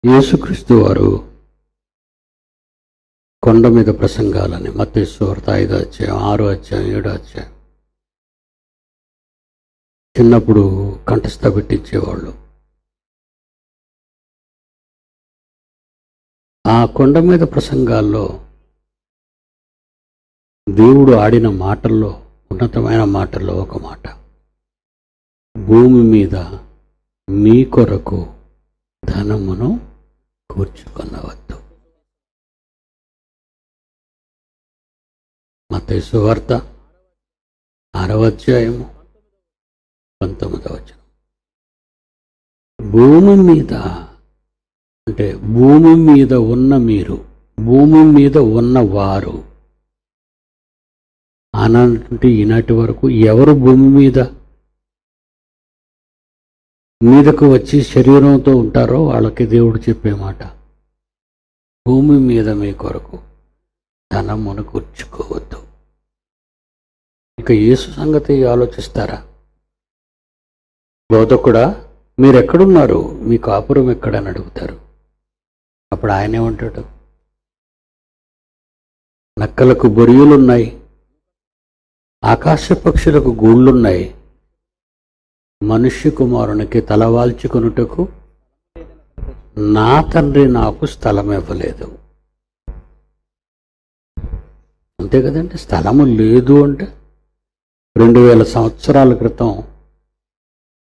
యేసుక్రీస్తు వారు కొండ మీద ప్రసంగాలని మత్తయి సువార్త 5వ అధ్యాయం 6వ అధ్యాయం 7వ అధ్యాయం చిన్నప్పుడు కంఠస్థ పెట్టించేవాళ్ళు. ఆ కొండ మీద ప్రసంగాల్లో దేవుడు ఆడిన మాటల్లో ఉన్నతమైన మాటల్లో ఒక మాట, భూమి మీద మీ కొరకు ధనమును కూర్చుకొనవద్దు. మత్తయి సువార్త 6వ అధ్యాయము 19వ వచనం. భూమి మీద అంటే భూమి మీద ఉన్న మీరు, భూమి మీద ఉన్నవారు అనంటే ఈనాటి వరకు ఎవరు భూమి మీదకు వచ్చి శరీరంతో ఉంటారో వాళ్ళకి దేవుడు చెప్పే మాట, భూమి మీద మీ కొరకు ధనమును కూర్చుకోవద్దు. ఇక యేసు సంగతి ఆలోచిస్తారా? బోధకుడా మీరెక్కడున్నారు, మీ కాపురం ఎక్కడని అడుగుతారు. అప్పుడు ఆయనే ఉంటాడు, నక్కలకు బొరియలున్నాయి, ఆకాశ పక్షులకు గూళ్ళున్నాయి, మనుష్య కుమారునికి తలవాల్చుకొనుటకు నా తండ్రి నాకు స్థలం ఇవ్వలేదు. అంతే కదండి, స్థలము లేదు అంటే 2000 సంవత్సరాల క్రితం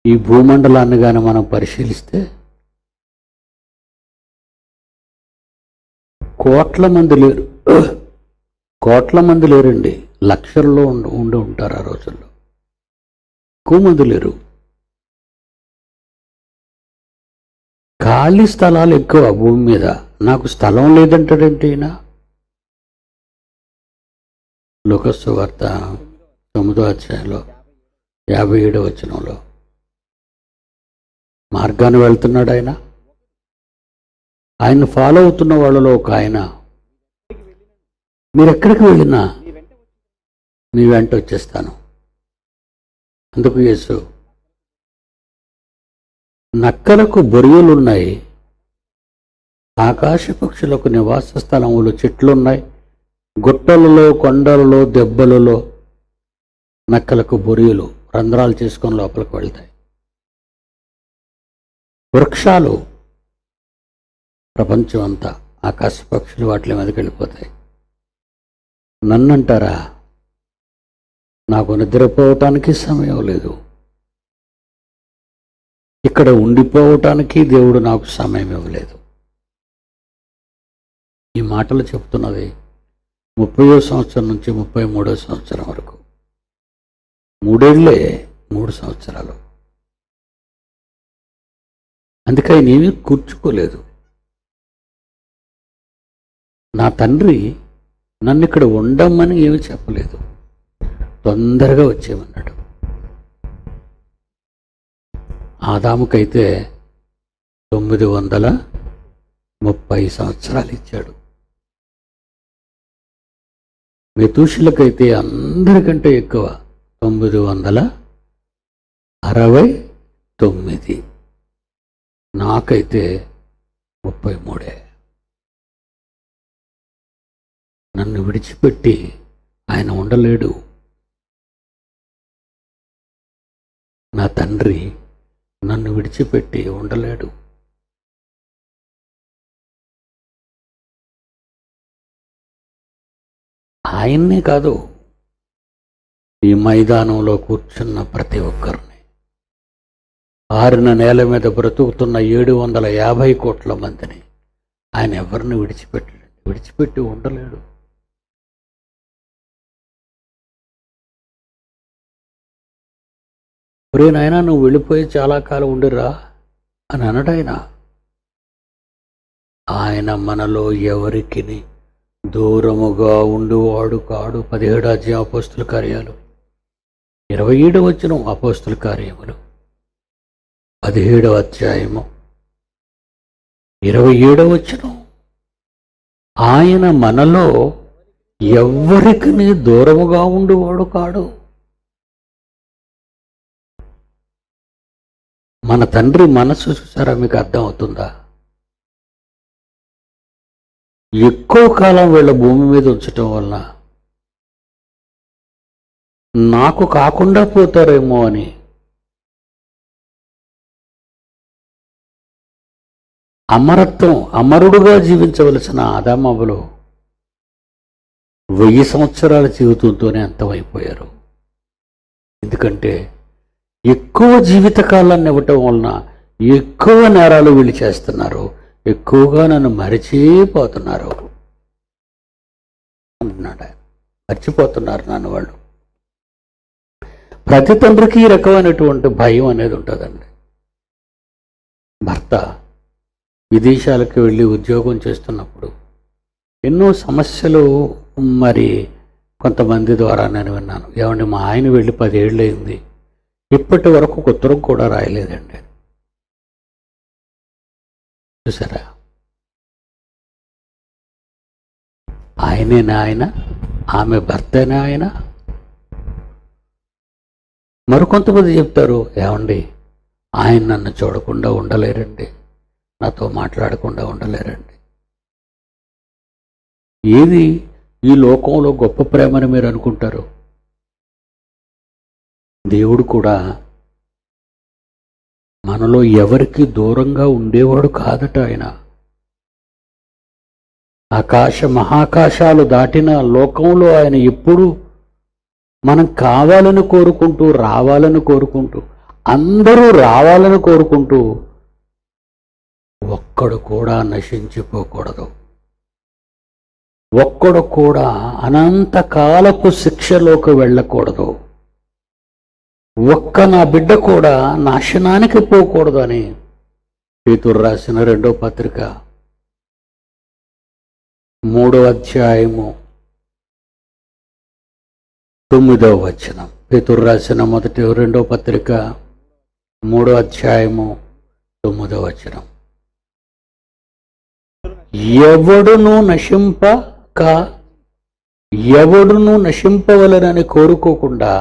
ఈ భూమండలాన్ని కానీ మనం పరిశీలిస్తే కోట్ల మంది లేరండి, లక్షల్లో ఉండి ఉంటారు ఆ రోజుల్లో. ఎక్కువ మంది లేరు. ఖాళీ స్థలాలు ఎక్కువ భూమి మీద. నాకు స్థలం లేదంటాడంటే ఈయన. లూకా సువార్త 9వ అధ్యాయంలో 57వ వచనంలో మార్గాన్ని వెళ్తున్నాడు ఆయన. ఆయన ఫాలో అవుతున్న వాళ్ళలో ఒక ఆయన, మీరు ఎక్కడికి వెళ్ళినా మీ వెంట వచ్చేస్తాను. అందుకు యేసు, నక్కలకు బొరియలున్నాయి, ఆకాశ పక్షులకు నివాస స్థలములు, చెట్లున్నాయి, గుట్టలలో కొండలలో దెబ్బలలో నక్కలకు బొరియలు రంధ్రాలు చేసుకొని లోపలికి వెళ్తాయి. వృక్షాలు ప్రపంచం అంతా, ఆకాశ పక్షులు వాటి మీదకి వెళ్ళిపోతాయి. నన్నంటారా, నాకు నిద్రపోవటానికి సమయం లేదు, ఇక్కడ ఉండిపోవటానికి దేవుడు నాకు సమయం ఇవ్వలేదు. ఈ మాటలు చెప్తున్నది 30వ సంవత్సరం నుంచి 33వ సంవత్సరం వరకు. 3 ఏళ్లే, 3 సంవత్సరాలు. అందుకే ఆయన ఏమీ కూర్చుకోలేదు. నా తండ్రి నన్ను ఇక్కడ ఉండమని ఏమీ చెప్పలేదు, తొందరగా వచ్చేయమన్నాడు. ఆదాముకైతే 930 సంవత్సరాలు ఇచ్చాడు. మెతూషులకైతే అందరికంటే ఎక్కువ 969. నాకైతే 33. నన్ను విడిచిపెట్టి ఆయన ఉండలేడు. నా తండ్రి నన్ను విడిచిపెట్టి ఉండలేడు. ఆయన్నే కాదు, ఈ మైదానంలో కూర్చున్న ప్రతి ఒక్కరిని, ఆరిన నేల మీద బ్రతుకుతున్న 750 కోట్ల మందిని ఆయన ఎవరిని విడిచిపెట్టి ఉండలేడు. ఒరే నాయనా, నువ్వు వెళ్ళిపోయి చాలా కాలం ఉండిరా అని అనడాయన. ఆయన మనలో ఎవరికి దూరముగా ఉండువాడు కాడు. 17వ అధ్యాయం అపోస్తుల కార్యాలు, 27వ వచనం అపోస్తుల కార్యములు 17వ అధ్యాయము 27వ వచనం. ఆయన మనలో ఎవరికి దూరముగా ఉండువాడు కాడు. మన తండ్రి మనసు చూసారా? మీకు అర్థం అవుతుందా? ఎక్కువ కాలం వీళ్ళ భూమి మీద ఉంచటం వలన నాకు కాకుండా పోతారేమో అని అమరుడుగా జీవించవలసిన ఆదామవ్వలు 1000 సంవత్సరాల జీవితంతోనే అంతమైపోయారు. ఎందుకంటే ఎక్కువ జీవితకాలాన్ని ఇవ్వటం వలన ఎక్కువ నేరాలు వీళ్ళు చేస్తున్నారు, ఎక్కువగా నన్ను మరిచిపోతున్నారు అంటున్నాడు. మర్చిపోతున్నారు నన్ను వాళ్ళు. ప్రతి తండ్రికి ఈ రకమైనటువంటి భయం అనేది ఉంటుందండి. భర్త విదేశాలకు వెళ్ళి ఉద్యోగం చేస్తున్నప్పుడు ఎన్నో సమస్యలు మరి కొంతమంది ద్వారా నేను విన్నాను. ఏమండి, మా ఆయన వెళ్ళి 10 ఏళ్ళు అయింది, ఇప్పటి వరకు ఒక ఉత్తరం కూడా రాయలేదండి. చూసారా, ఆయనేనా ఆయన? ఆమె భర్తేనా ఆయన? మరికొంతమంది చెప్తారు, ఏమండి ఆయన నన్ను చూడకుండా ఉండలేరండి, నాతో మాట్లాడకుండా ఉండలేరండి. ఏది ఈ లోకంలో గొప్ప ప్రేమని మీరు అనుకుంటారు? దేవుడు కూడా మనలో ఎవరికి దూరంగా ఉండేవాడు కాదట. ఆయన మహాకాశాలు దాటిన లోకంలో ఆయన ఎప్పుడు మనం కావాలని కోరుకుంటూ, రావాలని కోరుకుంటూ, అందరూ రావాలని కోరుకుంటూ, ఒక్కడు కూడా నశించిపోకూడదు, ఒక్కడు కూడా అనంతకాలపు శిక్షలోకి వెళ్ళకూడదు, ఒక్క నా బిడ్డ కూడా నాశనానికి పోకూడదు అని పేతురు రాసిన 2వ పత్రిక 3వ అధ్యాయము 9వ వచనం. పేతురు రాసిన 2వ పత్రిక 3వ అధ్యాయము 9వ వచనం. ఎవడును నశింపవలనని కోరుకోకుండా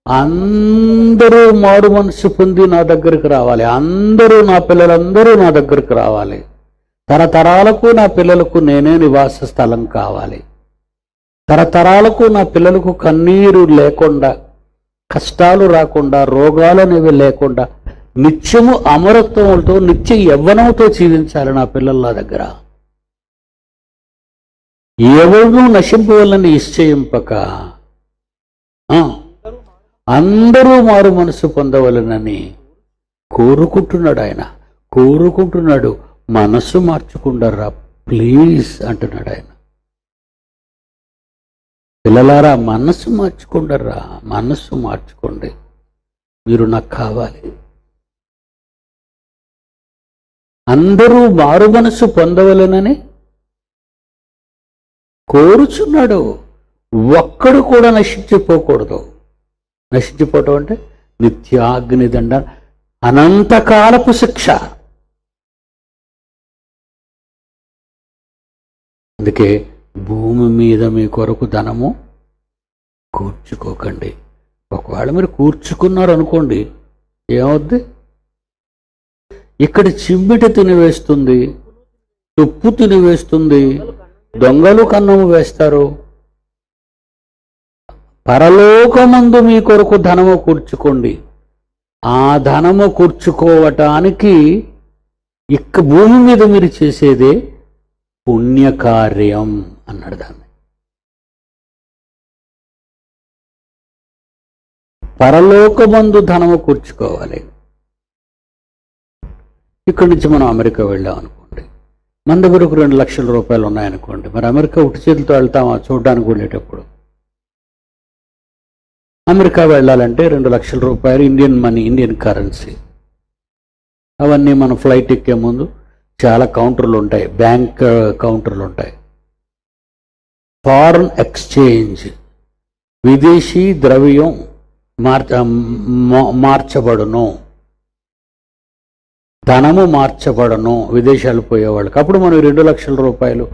అందరూ మారు మనసు పొంది నా దగ్గరికి రావాలి. అందరూ, నా పిల్లలందరూ నా దగ్గరికి రావాలి. తరతరాలకు నా పిల్లలకు నేనే నివాస స్థలం కావాలి. తరతరాలకు నా పిల్లలకు కన్నీరు లేకుండా, కష్టాలు రాకుండా, రోగాలనేవి లేకుండా, నిత్యము అమరత్వంతో, నిత్య యవ్వనంతో జీవించాలి నా పిల్లల దగ్గర. ఎవరు నశింపవలని నిశ్చయింపక అందరూ మారు మనసు పొందవలనని కోరుకుంటున్నాడు. ఆయన కోరుకుంటున్నాడు. మనసు మార్చుకుంటారా ప్లీజ్ అంటున్నాడు ఆయన. పిల్లలారా, మనసు మార్చుకుంటారా, మనసు మార్చుకోండి, మీరు నాకు కావాలి. అందరూ మారు మనసు పొందవలనని కోరుచున్నాడు. ఒక్కడు కూడా నశించిపోకూడదు. నశించిపోవటం అంటే నిత్యాగ్నిదండ, అనంతకాలపు శిక్ష. అందుకే భూమి మీద మీ కొరకు ధనము కూర్చుకోకండి. ఒకవేళ మీరు కూర్చుకున్నారు అనుకోండి, ఏమవుద్ది? ఇక్కడ చిమ్మిట తినివేస్తుంది, తుప్పు తినివేస్తుంది, దొంగలు కన్నము వేస్తారు. పరలోకమందు మీ కొరకు ధనము కూర్చుకోండి. ఆ ధనము కూర్చుకోవటానికి భూమి మీద మీరు చేసేదే పుణ్యకార్యం అన్నాడు దాన్ని. పరలోకమందు ధనము కూర్చుకోవాలి. ఇక్కడి నుంచి మనం అమెరికా వెళ్ళాం అనుకోండి, మన దగ్గర ఒక 2 లక్షల రూపాయలు ఉన్నాయనుకోండి. మరి అమెరికా ఉట్టి చేతులతో వెళ్తామా చూడడానికి వెళ్ళేటప్పుడు? అమెరికా వెళ్ళాలంటే 2 లక్షల రూపాయలు ఇండియన్ మనీ, ఇండియన్ కరెన్సీ. అవన్నీ మనం ఫ్లైట్ ఎక్కే ముందు చాలా కౌంటర్లు ఉంటాయి, బ్యాంక్ కౌంటర్లు ఉంటాయి. ఫారెన్ ఎక్స్చేంజ్, విదేశీ ద్రవ్యం మార్చబడును, ధనము మార్చబడను విదేశాలు పోయేవాళ్ళకి. అప్పుడు మనం 2 లక్షల రూపాయలు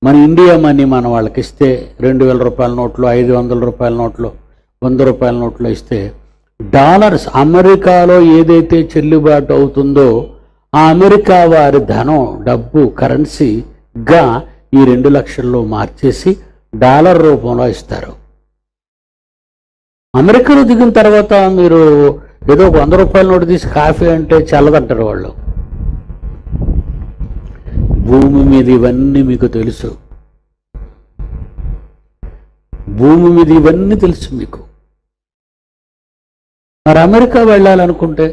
మన ఇండియా మనీ మనం వాళ్ళకి ఇస్తే, 2000 రూపాయల నోట్లు, 500 రూపాయల నోట్లు, 100 రూపాయల నోట్లు ఇస్తే, డాలర్స్ అమెరికాలో ఏదైతే చెల్లుబాటు అవుతుందో ఆ అమెరికా వారి ధనం, డబ్బు, కరెన్సీగా ఈ 2 లక్షల్లో మార్చేసి డాలర్ రూపంలో ఇస్తారు. అమెరికాలో దిగిన తర్వాత మీరు ఏదో ఒక 100 రూపాయల నోటు తీసి కాఫీ అంటే చల్లదంటారు వాళ్ళు. భూమి మీద ఇవన్నీ మీకు తెలుసు, భూమి మీద ఇవన్నీ తెలుసు మీకు. మరి అమెరికా వెళ్ళాలనుకుంటే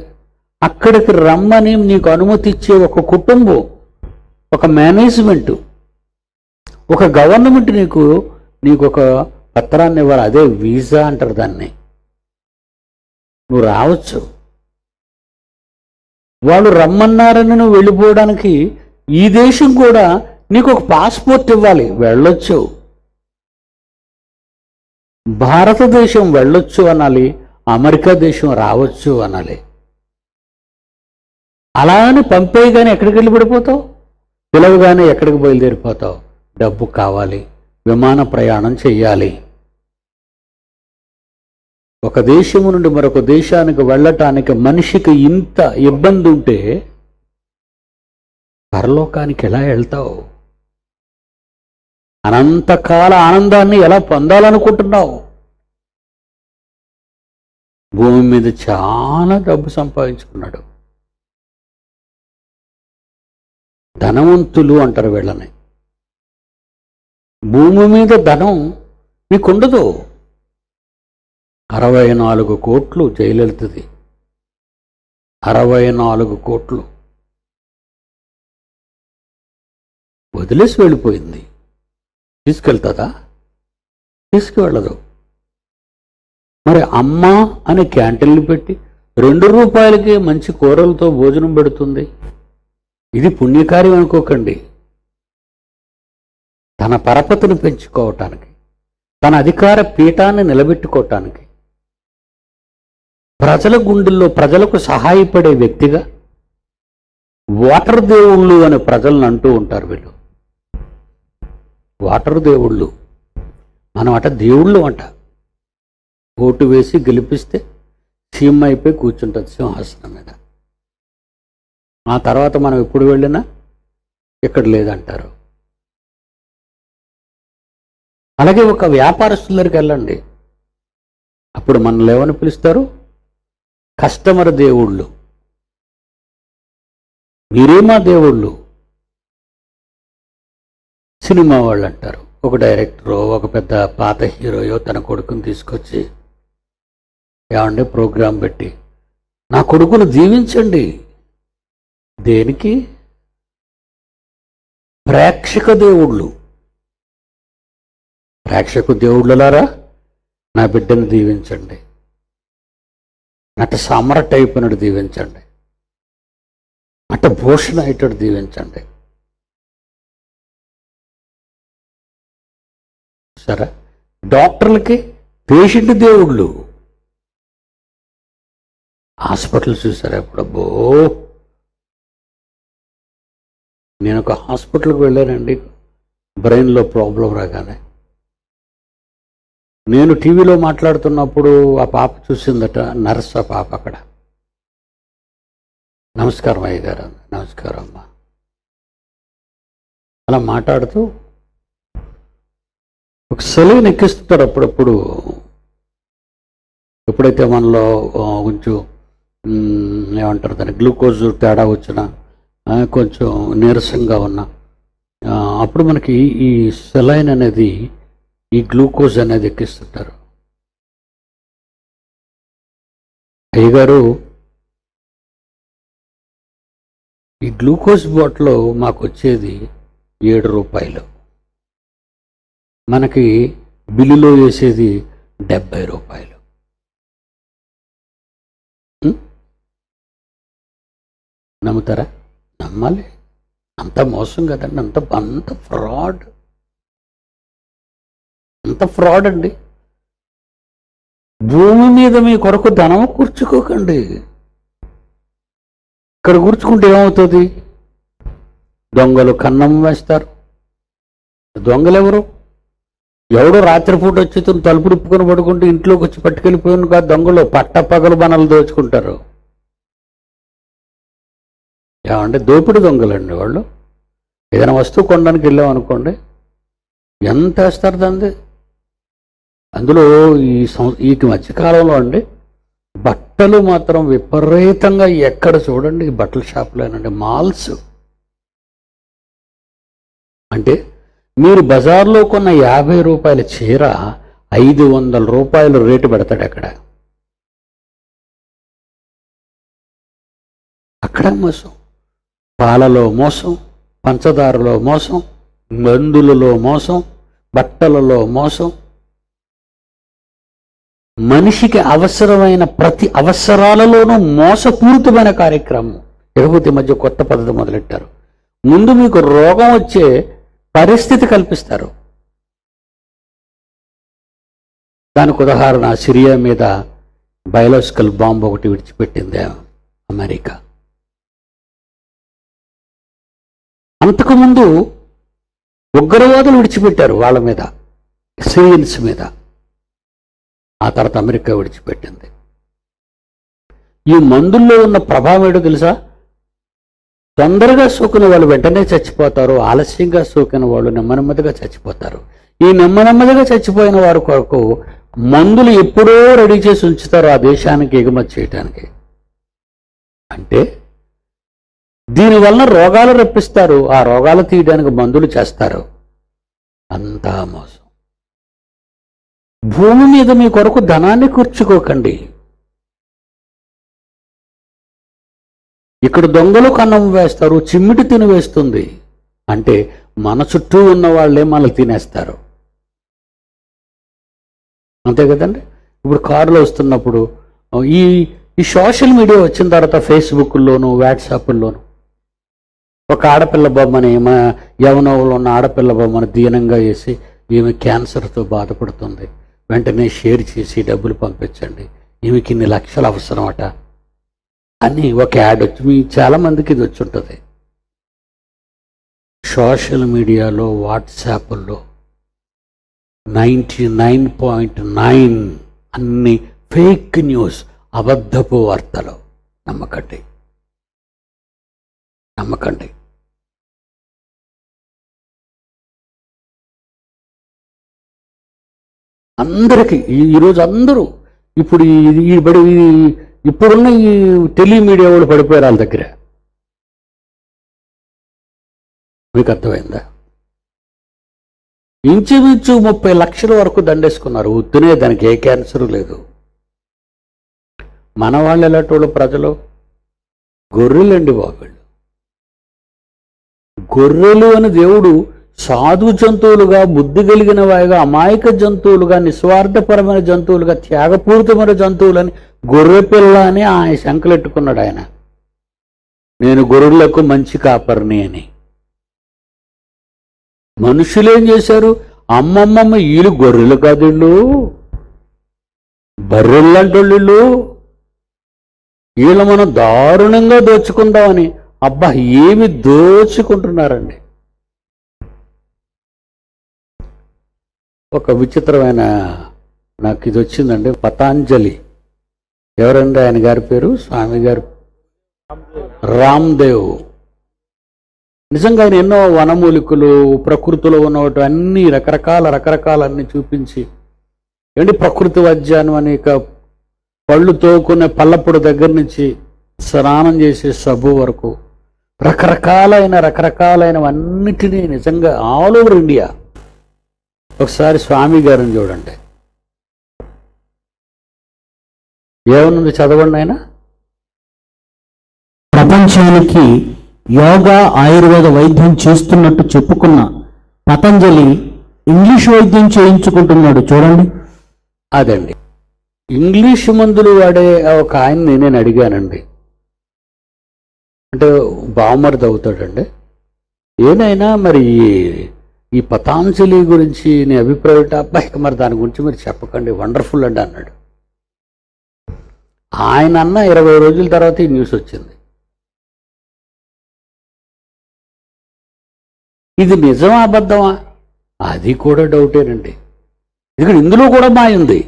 అక్కడికి రమ్మని నీకు అనుమతి ఇచ్చే ఒక కుటుంబం, ఒక మేనేజ్మెంటు, ఒక గవర్నమెంట్ నీకు ఒక పత్రాన్ని ఇవ్వాలి. అదే వీసా అంటారు దాన్ని. నువ్వు రావచ్చు. వాళ్ళు రమ్మన్నారని నువ్వు వెళ్ళిపోవడానికి ఈ దేశం కూడా నీకు ఒక పాస్పోర్ట్ ఇవ్వాలి, వెళ్ళొచ్చు. భారతదేశం వెళ్ళొచ్చు అనాలి, అమెరికా దేశం రావచ్చు అనాలి. అలా అని పంపేయగానే ఎక్కడికి వెళ్ళి పడిపోతావు, పిలవగానే ఎక్కడికి బయలుదేరిపోతావు. డబ్బు కావాలి, విమాన ప్రయాణం చెయ్యాలి. ఒక దేశము నుండి మరొక దేశానికి వెళ్ళటానికి మనిషికి ఇంత ఇబ్బంది ఉంటే పరలోకానికి ఎలా వెళ్తావు? అనంతకాల ఆనందాన్ని ఎలా పొందాలనుకుంటున్నావు? భూమి మీద చాలా డబ్బు సంపాదించుకున్నాడు. ధనవంతులు అంటారు వీళ్ళని. భూమి మీద ధనం మీకుండదు. 64 కోట్లు జయలలితది. 64 కోట్లు వదిలేసి వెళ్ళిపోయింది. తీసుకెళ్తుందా? తీసుకువెళ్ళదు. మరి అమ్మ అని క్యాంటీన్లు పెట్టి 2 రూపాయలకి మంచి కూరలతో భోజనం పెడుతుంది. ఇది పుణ్యకార్యం అనుకోకండి. తన పరపతిని పెంచుకోవటానికి, తన అధికార పీఠాన్ని నిలబెట్టుకోవటానికి, ప్రజల గుండెల్లో ప్రజలకు సహాయపడే వ్యక్తిగా, వాటర్ దేవుళ్ళు అని ప్రజలను అంటూ ఉంటారు వీళ్ళు. వాటర్ దేవుళ్ళు, మనం అట దేవుళ్ళు అంట. ఓటు వేసి గెలిపిస్తే సీఎం అయిపోయి కూర్చుంటుంది సింహాసనం మీద. ఆ తర్వాత మనం ఎప్పుడు వెళ్ళినా ఇక్కడ లేదంటారు. అలాగే ఒక వ్యాపారస్తుల దగ్గరికి వెళ్ళండి, అప్పుడు మనల్ని ఏమని పిలుస్తారు? కస్టమర్ దేవుళ్ళు. మీరేమా దేవుళ్ళు? సినిమా వాళ్ళు అంటారు. ఒక డైరెక్టరో ఒక పెద్ద పాత హీరోయో తన కొడుకుని తీసుకొచ్చి, ఏమంటే ప్రోగ్రాం పెట్టి, నా కొడుకును దీవించండి. దేనికి? ప్రేక్షక దేవుళ్ళు. ప్రేక్షక దేవుళ్ళలారా, నా బిడ్డను దీవించండి. నట సామ్రాట్ అయిపోయినట్టు దీవించండి. నట భూషణ అయ్యేటట్టు దీవించండి. సరే, డాక్టర్లకి పేషెంట్ దేవుళ్ళు. హాస్పిటల్ చూసారా ఎప్పుడబ్బో? నేను ఒక హాస్పిటల్కి వెళ్ళానండి, బ్రెయిన్లో ప్రాబ్లం రాగానే. నేను టీవీలో మాట్లాడుతున్నప్పుడు ఆ పాప చూసిందట, నర్స్ ఆ పాప అక్కడ. నమస్కారం అయ్యగారు. నమస్కారం అమ్మా. అలా మాట్లాడుతూ ఒక సెలవుని ఎక్కిస్తుంటారు అప్పుడప్పుడు. ఎప్పుడైతే మనలో కొంచెం ఏమంటారు దాన్ని, గ్లూకోజ్ తేడా వచ్చినా, కొంచెం నీరసంగా ఉన్నా, అప్పుడు మనకి ఈ సెలైన్ అనేది, ఈ గ్లూకోజ్ అనేది ఎక్కిస్తుంటారు. అయ్యగారు, ఈ గ్లూకోజ్ బాటిల్ మాకు వచ్చేది 7 రూపాయలు, మనకి బిల్లులో వేసేది 70 రూపాయలు. నమ్ముతారా? నమ్మాలి. అంత మోసం కదండి, అంత ఫ్రాడ్, అంత ఫ్రాడ్ అండి. భూమి మీద మీ కొరకు ధనం కూర్చుకోకండి. ఇక్కడ కూర్చుకుంటే ఏమవుతుంది? దొంగలు కన్నం వేస్తారు. దొంగలు ఎవరు? ఎవడో రాత్రిపూట వచ్చి తలుపు తిప్పుకొని పడుకుంటే ఇంట్లోకి వచ్చి పట్టుకెళ్ళిపోయాను కాదు. దొంగలు పట్టపగలు బనలు దోచుకుంటారు. ఏమంటే దోపిడి దొంగలండి వాళ్ళు. ఏదైనా వస్తువు కొనడానికి వెళ్ళాం అనుకోండి, ఎంత వేస్తారు దాన్ని? అందులో ఈ మధ్యకాలంలో అండి బట్టలు మాత్రం విపరీతంగా ఎక్కడ చూడండి బట్టల షాపులోనండి, మాల్స్. అంటే మీరు బజార్లో కొన్న 50 రూపాయల చీర 500 రూపాయలు రేటు పెడతాడు అక్కడ. అక్కడ మోసం, పాలలో మోసం, పంచదారలో మోసం, మందులలో మోసం, బట్టలలో మోసం. మనిషికి అవసరమైన ప్రతి అవసరాలలోనూ మోసపూరితమైన కార్యక్రమం. ఇకపోతే మధ్య కొత్త పద్ధతి మొదలెట్టారు. ముందు మీకు రోగం వచ్చే పరిస్థితి కల్పిస్తారు. దానికి ఉదాహరణ సిరియా మీద బయోలాజికల్ బాంబు ఒకటి విడిచిపెట్టింది అమెరికా. అంతకుముందు ఉగ్రవాదులు విడిచిపెట్టారు వాళ్ళ మీద, సిరియన్స్ మీద. ఆ తర్వాత అమెరికా విడిచిపెట్టింది. ఈ మందుల్లో ఉన్న ప్రభావం ఏంటో తెలుసా? తొందరగా సోకిన వాళ్ళు వెంటనే చచ్చిపోతారు, ఆలస్యంగా సోకిన వాళ్ళు నెమ్మదిగా చచ్చిపోతారు. ఈ నెమ్మదిగా చచ్చిపోయిన వారి కొరకు మందులు ఎప్పుడో రెడీ చేసి ఉంచుతారు ఆ దేశానికి ఎగుమతి చేయడానికి. అంటే దీనివల్ల రోగాలు రప్పిస్తారు, ఆ రోగాలు తీయడానికి మందులు చేస్తారు. అంతా మోసం. భూమి మీద మీ కొరకు ధనాన్ని కూర్చుకోకండి. ఇక్కడ దొంగలు కన్నం వేస్తారు, చిమ్మిటి తినివేస్తుంది. అంటే మన చుట్టూ ఉన్న వాళ్ళే మనల్ని తినేస్తారు. అంతే కదండి. ఇప్పుడు కారులో వస్తున్నప్పుడు ఈ సోషల్ మీడియా వచ్చిన తర్వాత ఫేస్బుక్లోను వాట్సాప్లోను ఒక ఆడపిల్ల బొమ్మని, మన యవనంలో ఉన్న ఆడపిల్ల బొమ్మను దీనంగా వేసి ఈమె క్యాన్సర్తో బాధపడుతుంది, వెంటనే షేర్ చేసి డబ్బులు పంపించండి, ఈమెకి ఇన్ని లక్షలు అవసరమట అని ఒక యాడ్ వచ్చి మీ చాలామందికి ఇది వచ్చి ఉంటుంది. సోషల్ మీడియాలో వాట్సాప్లో 99.9 అన్ని ఫేక్ న్యూస్, అబద్ధపు వార్తలు. నమ్మకండి. అందరికీ ఈరోజు అందరూ ఇప్పుడున్న ఈ టెలిమీడియా వాళ్ళు పడిపోయారు వాళ్ళ దగ్గర. మీకు అర్థమైందా? ఇంచుమించు 30 లక్షల వరకు దండేసుకున్నారు. ఉత్తునే దానికి ఏ క్యాన్సర్ లేదు. మన వాళ్ళు ఎలాంటి ప్రజలు గొర్రెలండి బాబు. గొర్రెలు అని దేవుడు సాధు జంతువులుగా, బుద్ధి కలిగిన వాయిగా, అమాయక జంతువులుగా, నిస్వార్థపరమైన జంతువులుగా, త్యాగపూరితమైన జంతువులని గొర్రె పిల్ల అని ఆయన శంకలెట్టుకున్నాడు. ఆయన నేను గొర్రెలకు మంచి కాపరిని అని. మనుషులు ఏం చేశారు? అమ్మమ్మమ్మ వీళ్ళు గొర్రెలు కాదు, వీళ్ళు బర్రెళ్ళంటోళ్ళు, వీళ్ళు మనం దారుణంగా దోచుకుందామని. అబ్బా ఏమి దోచుకుంటున్నారండి. ఒక విచిత్రమైన నాకు ఇది వచ్చిందండి. పతాంజలి, ఎవరండి ఆయన గారి పేరు? స్వామి గారు రామ్దేవ్. నిజంగా ఆయన ఎన్నో వనమూలికలు, ప్రకృతిలో ఉన్నవాటి అన్ని రకరకాలన్నీ చూపించి, ఏంటి ప్రకృతి వైద్యాన్ని అనేక పళ్ళు తోకునే పల్లప్పుడు దగ్గర నుంచి స్నానం చేసే సబ్బు వరకు రకరకాలైనవన్నిటినీ నిజంగా ఆల్ ఓవర్ ఇండియా. ఒకసారి స్వామి గారిని చూడండి, ఏమనుంది చదవండి. ఆయన ప్రపంచానికి యోగా, ఆయుర్వేద వైద్యం చేస్తున్నట్టు చెప్పుకున్న పతంజలి ఇంగ్లీష్ వైద్యం చేయించుకుంటున్నాడు చూడండి. అదండి, ఇంగ్లీష్ మందులు వాడే ఒక ఆయన్ని నేను అడిగానండి. అంటే బావమరిది అవుతాడండి. ఏనైనా మరి ఈ పతాంజలి గురించి నీ అభిప్రాయం? అబ్బాయి మరి దాని గురించి మీరు చెప్పకండి, వండర్ఫుల్ అండి అన్నాడు. ఆయన అన్న 20 రోజుల తర్వాత ఈ న్యూస్ వచ్చింది. ఇది నిజమా అబద్ధమా? అది కూడా డౌటేనండి. ఎందుకంటే ఇందులో కూడా మాయ ఉంది.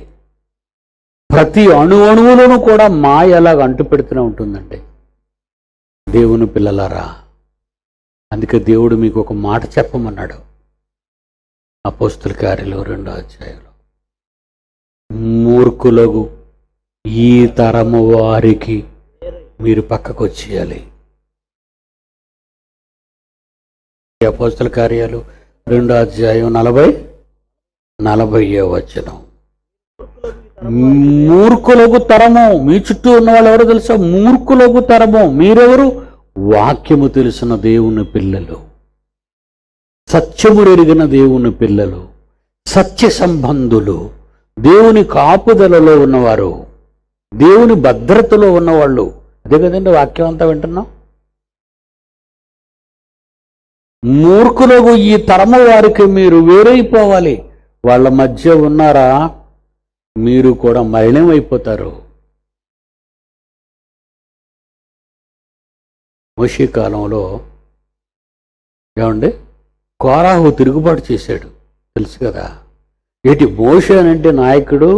ప్రతి అణువులోనూ కూడా మాయ ఎలాగ అంటు పెడుతూనే ఉంటుందండి. దేవుని పిల్లలారా, అందుకే దేవుడు మీకు ఒక మాట చెప్పమన్నాడు. అపోస్తుల కార్యాలు 2వ అధ్యాయంలో, మూర్ఖులకు ఈ తరము వారికి మీరు పక్కకు వచ్చేయాలి. అపోస్తుల కార్యాలు 2వ అధ్యాయం 40వ వచనం. మూర్ఖులకు తరము, మీ చుట్టూ ఉన్న వాళ్ళు ఎవరో తెలుసా? మూర్ఖులకు తరము. మీరెవరు? వాక్యము తెలిసిన దేవుని పిల్లలు, సత్యము ఎరిగిన దేవుని పిల్లలు, సత్య సంబంధులు, దేవుని కాపుదలలో ఉన్నవారు, దేవుని భద్రతలో ఉన్నవాళ్ళు. అదే కదండి వాక్యం అంతా వింటున్నాం. మూర్ఖులకు ఈ తరము వారికి మీరు వేరైపోవాలి. వాళ్ళ మధ్య ఉన్నారా, మీరు కూడా మలినమైపోతారు. మోషే కాలంలో ఏమండి కోరాహు తిరుగుబాటు చేశాడు, తెలుసు కదా. ఏంటి మోషే అనంటే నాయకుడు,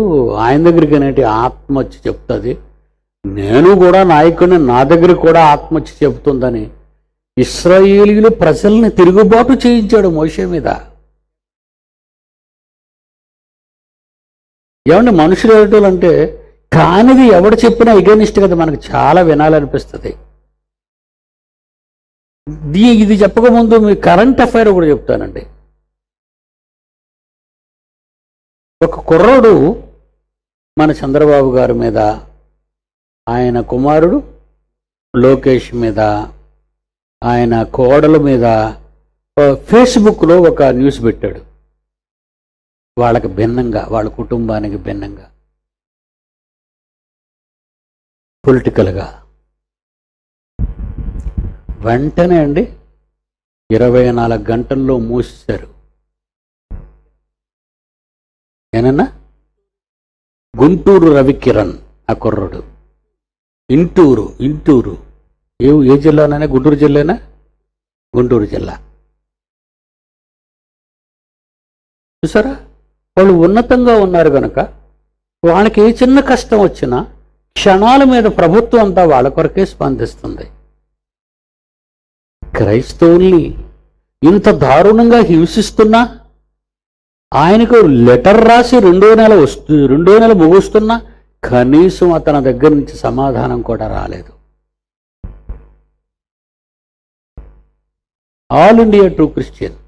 ఆయన దగ్గరికి అనేటి ఆత్మ వచ్చి చెప్తుంది, నేను కూడా నాయకుడిని, నా దగ్గర కూడా ఆత్మ వచ్చి చెబుతుందని ఇశ్రాయేలీయులు ప్రజల్ని తిరుగుబాటు చేయించాడు మోషే మీద. ఏమంటే మనుషులు ఏమిటంటే కానిది ఎవడు చెప్పినా ఎగనిస్ట్ కదా, మనకు చాలా వినాలనిపిస్తుంది. ఇది చెప్పకముందు మీ కరెంట్ అఫైర్ కూడా చెప్తానండి. ఒక కుర్రాడు మన చంద్రబాబు గారి మీద, ఆయన కుమారుడు లోకేష్ మీద, ఆయన కోడల మీద ఫేస్బుక్లో ఒక న్యూస్ పెట్టాడు. వాళ్ళకి భిన్నంగా, వాళ్ళ కుటుంబానికి భిన్నంగా, పొలిటికల్గా. వెంటనే అండి 24 గంటల్లో మూసేశారు. ఏనన్నా గుంటూరు రవికిరణ్ ఆ కుర్రుడు, ఇంటూరు ఏ జిల్లానైనా, గుంటూరు జిల్లానా? గుంటూరు జిల్లా. చూసారా, వాళ్ళు ఉన్నతంగా ఉన్నారు కనుక వాళ్ళకి ఏ చిన్న కష్టం వచ్చినా క్షణాల మీద ప్రభుత్వం అంతా వాళ్ళ కొరకే స్పందిస్తుంది. క్రైస్తవుల్ని ఇంత దారుణంగా హింసిస్తున్నా, ఆయనకు లెటర్ రాసి 2వ నెల ముగుస్తున్నా కనీసం అతని దగ్గర నుంచి సమాధానం కూడా రాలేదు. ఆల్ ఇండియా ట్రూ క్రిస్టియన్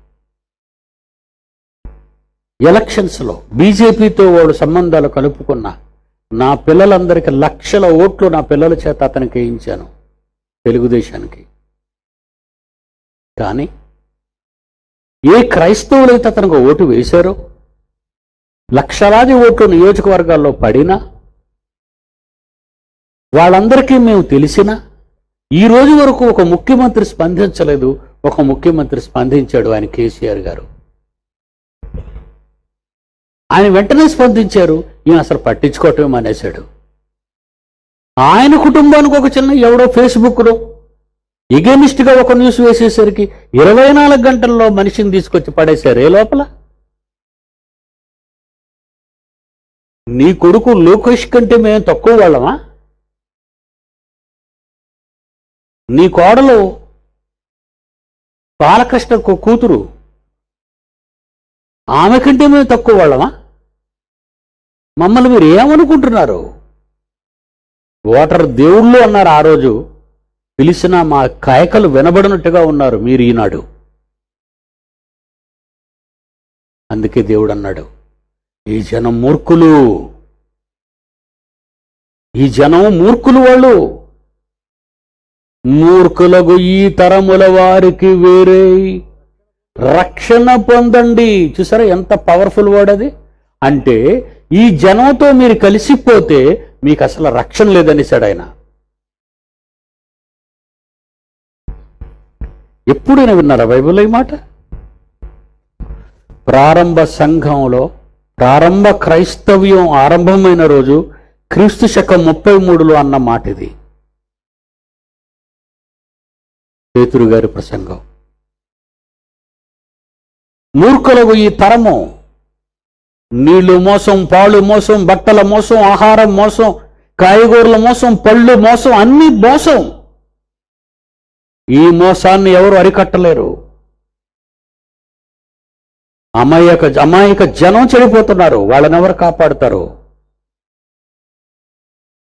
ఎలక్షన్స్లో బీజేపీతో వాడు సంబంధాలు కలుపుకున్న నా పిల్లలందరికీ లక్షల ఓట్లు నా పిల్లల చేత అతనికి వేయించాను, తెలుగుదేశానికి. కానీ ఏ క్రైస్తవులైతే అతనికి ఓటు వేశారో, లక్షలాది ఓట్లు నియోజకవర్గాల్లో పడినా, వాళ్ళందరికీ మేము తెలిసినా ఈ రోజు వరకు ఒక ముఖ్యమంత్రి స్పందించలేదు. ఒక ముఖ్యమంత్రి స్పందించాడు, ఆయన కేసీఆర్ గారు. ఆయన వెంటనే స్పందించారు, ఈయన అసలు పట్టించుకోవటమే మానేశాడు. ఆయన కుటుంబానికి ఒక చిన్న ఎవడో ఫేస్బుక్లో ఎగెనిస్ట్గా ఒక న్యూస్ వేసేసరికి 24 గంటల్లో మనిషిని తీసుకొచ్చి పడేశారు ఏ లోపల. నీ కొడుకు లోకేష్ కంటే మేము తక్కువ వాళ్ళమా? నీ కోడలు బాలకృష్ణ కూతురు, ఆమె కంటే మేము తక్కువ వాళ్ళమా? మమ్మల్ని మీరు ఏమనుకుంటున్నారు? ఓటర్ దేవుళ్ళు అన్నారు ఆ రోజు, పిలిచిన మా కాయకలు వినబడినట్టుగా ఉన్నారు మీరు ఈనాడు. అందుకే దేవుడు అన్నాడు, ఈ జనం మూర్ఖులు, ఈ జనం మూర్ఖులు, వాళ్ళు మూర్ఖులకు ఈ తరముల వారికి వేరే రక్షణ పొందండి. చూసారా ఎంత పవర్ఫుల్ వర్డ్ అది. అంటే ఈ జనంతో మీరు కలిసిపోతే మీకు అసలు రక్షణ లేదనేసాడు ఆయన. ఎప్పుడైనా విన్నారా బైబిల్లో ఈ మాట? ప్రారంభ సంఘంలో, ప్రారంభ క్రైస్తవ్యం ఆరంభమైన రోజు క్రీస్తు శకం 33లో అన్న మాట ఇది. పేతురు గారి ప్రసంగం. మూర్ఖులకు ఈ తరము, నీళ్లు మోసం, పాలు మోసం, బట్టల మోసం, ఆహారం మోసం, కాయగూరల మోసం, పళ్ళు మోసం, అన్ని మోసం. ఈ మోసాన్ని ఎవరు అరికట్టలేరు. అమాయక జనం చెడిపోతున్నారు. వాళ్ళని ఎవరు కాపాడుతారు?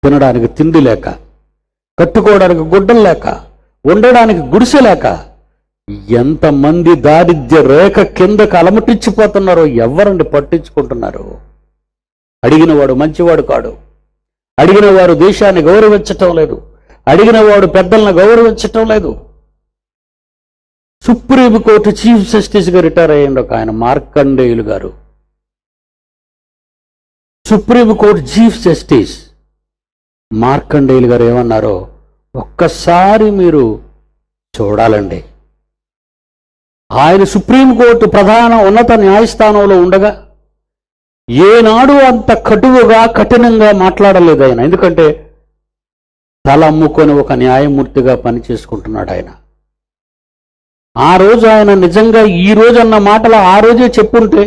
తినడానికి తిండి లేక, కట్టుకోవడానికి గుడ్డలు లేక, ఉండడానికి గుడిసె లేక ఎంతమంది దారిద్ర్య రేఖ కిందకు అలమటించిపోతున్నారో ఎవరండి పట్టించుకుంటున్నారు? అడిగినవాడు మంచివాడు కాడు. అడిగిన వారు దేశాన్ని గౌరవించటం లేదు. అడిగిన వాడు పెద్దలను గౌరవించటం లేదు. సుప్రీంకోర్టు చీఫ్ జస్టిస్గా రిటైర్ అయ్యిండు ఒక ఆయన, మార్కండేయులు గారు. సుప్రీంకోర్టు చీఫ్ జస్టిస్ మార్కండేయులు గారు ఏమన్నారో ఒక్కసారి మీరు చూడాలండి. ఆయన సుప్రీంకోర్టు ప్రధాన ఉన్నత న్యాయస్థానంలో ఉండగా ఏనాడు అంత కటువుగా కఠినంగా మాట్లాడలేదు ఆయన. ఎందుకంటే తల అమ్ముకొని ఒక న్యాయమూర్తిగా పనిచేసుకుంటున్నాడు ఆయన. ఆ రోజు ఆయన నిజంగా ఈ రోజు అన్న మాటలు ఆ రోజే చెప్పుంటే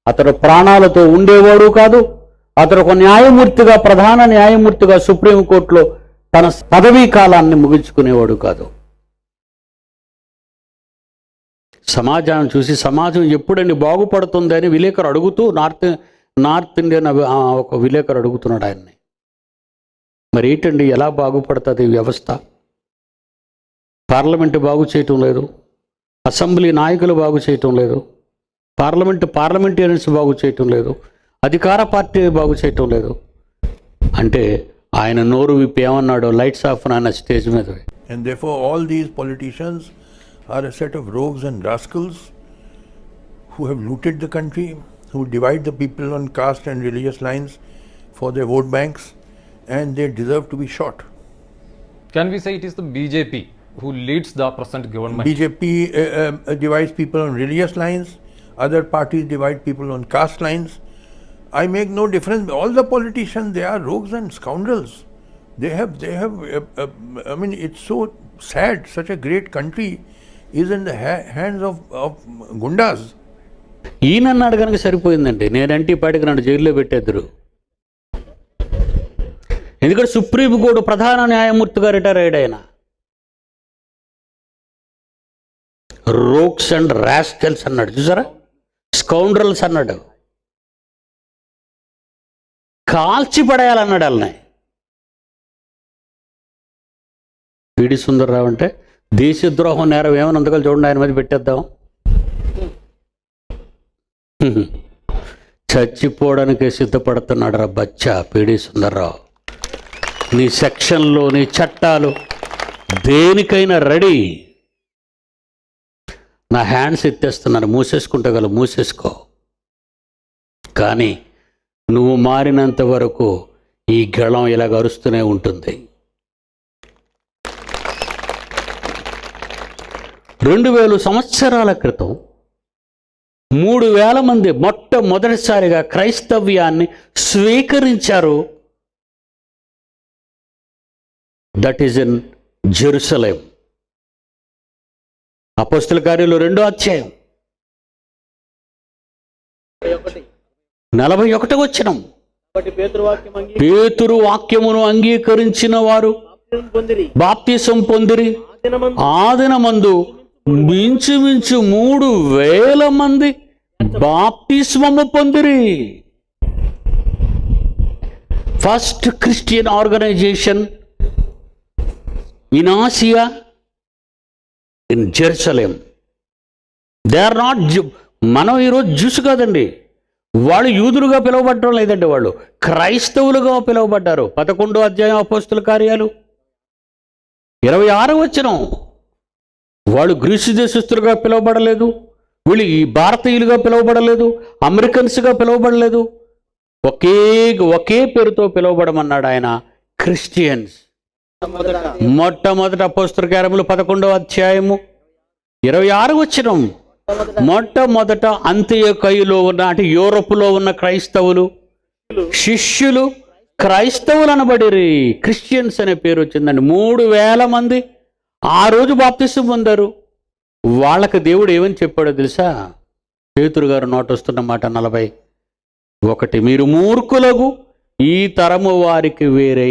అతడు ప్రాణాలతో ఉండేవాడు కాదు. అతడు ఒక న్యాయమూర్తిగా, ప్రధాన న్యాయమూర్తిగా సుప్రీంకోర్టులో తన పదవీ కాలాన్ని ముగించుకునేవాడు కాదు. సమాజాన్ని చూసి సమాజం ఎప్పుడండి బాగుపడుతుందని విలేకరు అడుగుతూ నార్త్ ఇండియన్ ఒక విలేకరు అడుగుతున్నాడు ఆయన్ని. మరి ఏంటండి, ఎలా బాగుపడుతుంది వ్యవస్థ? పార్లమెంటు బాగు చేయటం లేదు, అసెంబ్లీ నాయకులు బాగు చేయటం లేదు, పార్లమెంటేరియన్స్ బాగు చేయటం లేదు, అధికార పార్టీ బాగు చేయటం లేదు అంటే ఆయన నోరు విప్పి ఏమన్నాడు? లైట్స్ ఆఫ్ అన్న స్టేజ్ మీద. And therefore all these politicians are a set of rogues and rascals who have looted the country, who divide the people on caste and religious lines for their vote banks, and they deserve to be shot. Can we say it is the BJP who leads the present government? BJP divides people on religious lines, other parties divide people on caste lines. I make no difference. All the politicians, they are rogues and scoundrels. They have I mean, it's so sad. Such a great country is in the hands of gundas. ఈయనన్నాడు కనుక సరిపోయిందండి. నేనంటే పాటికి నన్ను జైల్లో పెట్టేద్దరు. ఎందుకంటే supreme court ప్రధాన న్యాయమూర్తిగా retire అయ్యాడు ఆయన. రోక్స్ అండ్ రాస్కెల్స్ అన్నాడు, చూసారా? స్కౌండ్రల్స్ అన్నాడు, కాల్చి పడేయాలన్నాడు వాళ్ళని. పిడి సుందర్రావు అంటే దేశద్రోహం నేరం ఏమైనా అందుకని చూడండి, ఆయన మీద పెట్టేద్దాం. చచ్చిపోవడానికి సిద్ధపడుతున్నాడు రా బచ్చా పిడి సుందర్రావు. నీ సెక్షన్లో నీ చట్టాలు దేనికైనా రెడీ. నా హ్యాండ్స్ ఎత్తేస్తున్నాను, మూసేసుకుంటగలవు, మూసేసుకో. కానీ నువ్వు మారినంత వరకు ఈ గళం ఇలా అరుస్తూనే ఉంటుంది. 2000 సంవత్సరాల క్రితం 3000 మంది మొట్టమొదటిసారిగా క్రైస్తవ్యాన్ని స్వీకరించారు. That is in Jerusalem. అపోస్తల కార్యాలు 2వ అధ్యాయం 41వ వచనం. పేతురు వాక్యమును అంగీకరించిన వారు బాప్తిసం పొందిరి. ఆ దినమందు మించుమించు 3000 మంది బాప్తిస్మము పొందిరి. First Christian organisation in Asia, in Jerusalem. They are not మనం ఈరోజు జ్యూస్ కాదండి, వాళ్ళు యూదులుగా పిలువబడటం లేదండి, వాళ్ళు క్రైస్తవులుగా పిలువబడ్డారు. 11వ అధ్యాయం అపోస్తల కార్యాలు 26వ వచనం. వాళ్ళు గ్రీసు దేశస్తులుగా పిలువబడలేదు, వీళ్ళు ఈ భారతీయులుగా పిలువబడలేదు, అమెరికన్స్గా పిలువబడలేదు. ఒకే పేరుతో పిలువబడమన్నాడు ఆయన, క్రిస్టియన్స్. మొట్టమొదటి అపోస్తల కార్యములు 11వ అధ్యాయము 26వ వచనం. మొట్టమొదట అంత్యొకయులో ఉన్న, అంటే యూరోపులో ఉన్న క్రైస్తవులు శిష్యులు క్రైస్తవులు అనబడిరి. క్రిస్టియన్స్ అనే పేరు వచ్చిందండి. 3000 మంది ఆ రోజు బాప్తిసం పొందారు. వాళ్ళకి దేవుడు ఏమని చెప్పాడో తెలుసా? పేతురు గారు నోట వస్తున్న మాట 41. మీరు మూర్ఖులకు ఈ తరము వారికి వేరే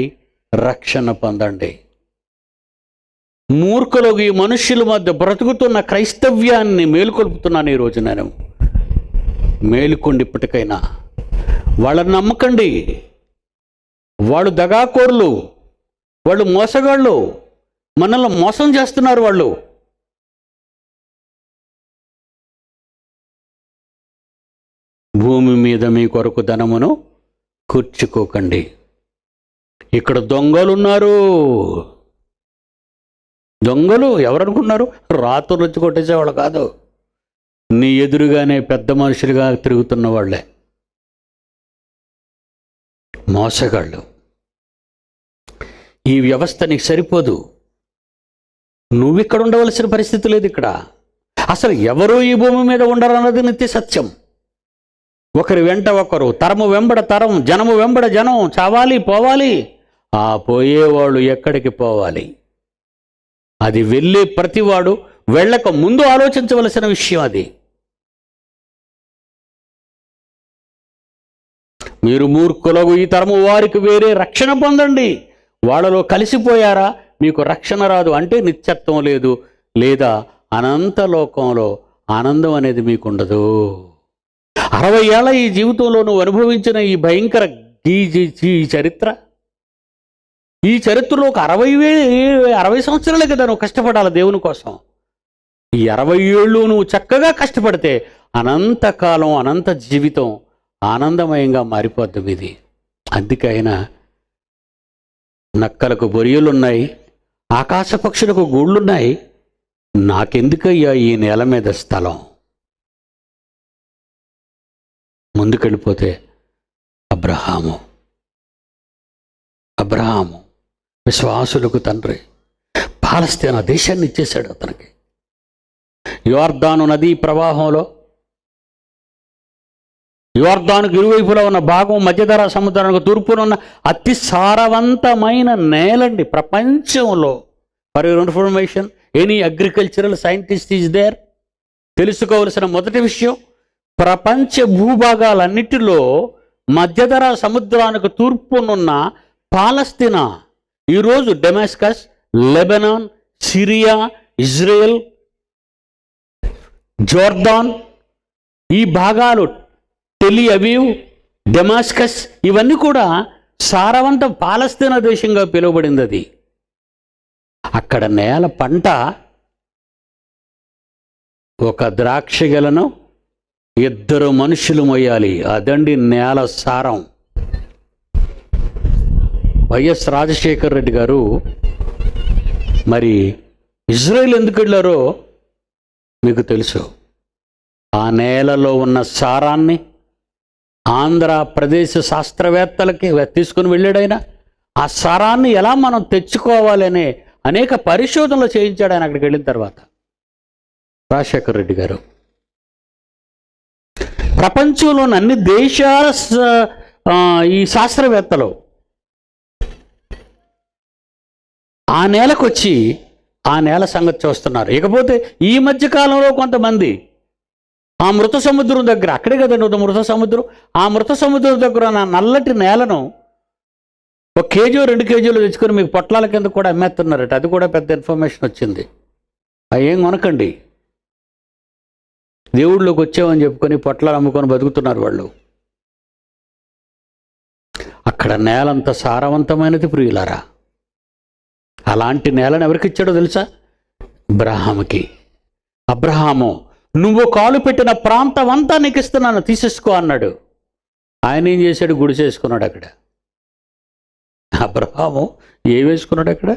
రక్షణ పొందండి. మూర్ఖులకు, ఈ మనుష్యుల మధ్య బ్రతుకుతున్న క్రైస్తవ్యాన్ని మేలుకొల్పుతున్నాను ఈరోజు నేను. మేలుకోండి ఇప్పటికైనా. వాళ్ళని నమ్మకండి. వాళ్ళు దగాకోర్లు, వాళ్ళు మోసగాళ్ళు, మనల్ని మోసం చేస్తున్నారు వాళ్ళు. భూమి మీద మీ కొరకు ధనమును కూర్చుకోకండి. ఇక్కడ దొంగలున్నారు. దొంగలు ఎవరనుకున్నారు? రాత్రులు వచ్చి కొట్టేసేవాళ్ళు కాదు, నీ ఎదురుగానే పెద్ద మనుషులుగా తిరుగుతున్న వాళ్ళే మోసగాళ్ళు. ఈ వ్యవస్థ నీకు సరిపోదు. నువ్వు ఇక్కడ ఉండవలసిన పరిస్థితి లేదు. ఇక్కడ అసలు ఎవరు ఈ భూమి మీద ఉండరు అన్నది నిత్య సత్యం. ఒకరి వెంట ఒకరు, తరము వెంబడ తరం, జనము వెంబడ జనం చావాలి పోవాలి. ఆ పోయేవాళ్ళు ఎక్కడికి పోవాలి? అది వెళ్ళే ప్రతివాడు వెళ్ళక ముందు ఆలోచించవలసిన విషయం అది. మీరు మూర్ఖులకు ఈ తరము వారికి వేరే రక్షణ పొందండి. వాళ్ళలో కలిసిపోయారా మీకు రక్షణ రాదు. అంటే నిత్యత్వం లేదు, లేదా అనంత లోకంలో ఆనందం అనేది మీకు ఉండదు. 60 ఏళ్ల ఈ జీవితంలో నువ్వు అనుభవించిన ఈ భయంకర ఈ చరిత్రలో ఒక 60 సంవత్సరాలే కదా నువ్వు కష్టపడాలి దేవుని కోసం. ఈ 60 ఏళ్ళు నువ్వు చక్కగా కష్టపడితే అనంతకాలం, అనంత జీవితం ఆనందమయంగా మారిపోద్ది ఇది. అందుకైనా నక్కలకు బొరియలున్నాయి, ఆకాశ పక్షులకు గూళ్ళున్నాయి, నాకెందుకయ్యా ఈ నేల మీద స్థలం? ముందుకెళ్ళిపోతే అబ్రహాము విశ్వాసులకు తండ్రి పాలస్తీనా దేశాన్ని ఇచ్చేశాడు అతనికి. యోర్దాను నదీ ప్రవాహంలో, యోర్దానుకు ఇరువైపులా ఉన్న భాగం మధ్యధరా సముద్రానికి తూర్పున ఉన్న అతి సారవంతమైన నేలండి ప్రపంచంలో. For your information, any agricultural scientist is there. తెలుసుకోవలసిన మొదటి విషయం, ప్రపంచ భూభాగాలన్నిటిలో మధ్యధరా సముద్రానికి తూర్పునున్న పాలస్తీనా, ఈరోజు Damascus, Lebanon, Syria, Israel, Jordan, ఈ భాగాలు, టెల్ అవీవ్, డెమాస్కస్, ఇవన్నీ కూడా సారవంత పాలస్తీనా దేశంగా పిలువబడింది. అది అక్కడ నేల పంట ఒక ద్రాక్ష గెలను 2 మనుషులు మొయ్యాలి. అదండి నేల సారం. వైఎస్ రాజశేఖర రెడ్డి గారు మరి ఇజ్రాయెల్ ఎందుకు వెళ్ళారో మీకు తెలుసు. ఆ నేలలో ఉన్న సారాన్ని ఆంధ్రప్రదేశ్ శాస్త్రవేత్తలకి తీసుకుని వెళ్ళాడైనా. ఆ సారాన్ని ఎలా మనం తెచ్చుకోవాలి అనే అనేక పరిశోధనలు చేయించాడు ఆయన అక్కడికి వెళ్ళిన తర్వాత రాజశేఖర రెడ్డి గారు. ప్రపంచంలోని అన్ని దేశాల ఈ శాస్త్రవేత్తలు ఆ నేలకు వచ్చి ఆ నేల సంగతి చూస్తున్నారు. ఇకపోతే ఈ మధ్య కాలంలో కొంతమంది ఆ మృత సముద్రం దగ్గర, అక్కడే కదండి మృత సముద్రం, ఆ మృత సముద్రం దగ్గర నా నల్లటి నేలను 1 కేజీ 2 కేజీలు తెచ్చుకొని మీకు పొట్లాల కింద కూడా అమ్మేస్తున్నారట. అది కూడా పెద్ద ఇన్ఫర్మేషన్ వచ్చింది. అవి ఏం కొనకండి. దేవుళ్ళలోకి వచ్చామని చెప్పుకొని పొట్లాలు అమ్ముకొని బతుకుతున్నారు వాళ్ళు. అక్కడ నేలంత సారవంతమైనది ప్రియులారా. అలాంటి నేలను ఎవరికి ఇచ్చాడో తెలుసా? అబ్రహాముకి. అబ్రహాము, నువ్వు కాలు పెట్టిన ప్రాంతం అంతా నీకు ఇస్తున్నాను, తీసేసుకో అన్నాడు. ఆయన ఏం చేశాడు? గుడి చేసుకున్నాడు అక్కడ. అబ్రహాము ఏం వేసుకున్నాడు అక్కడ?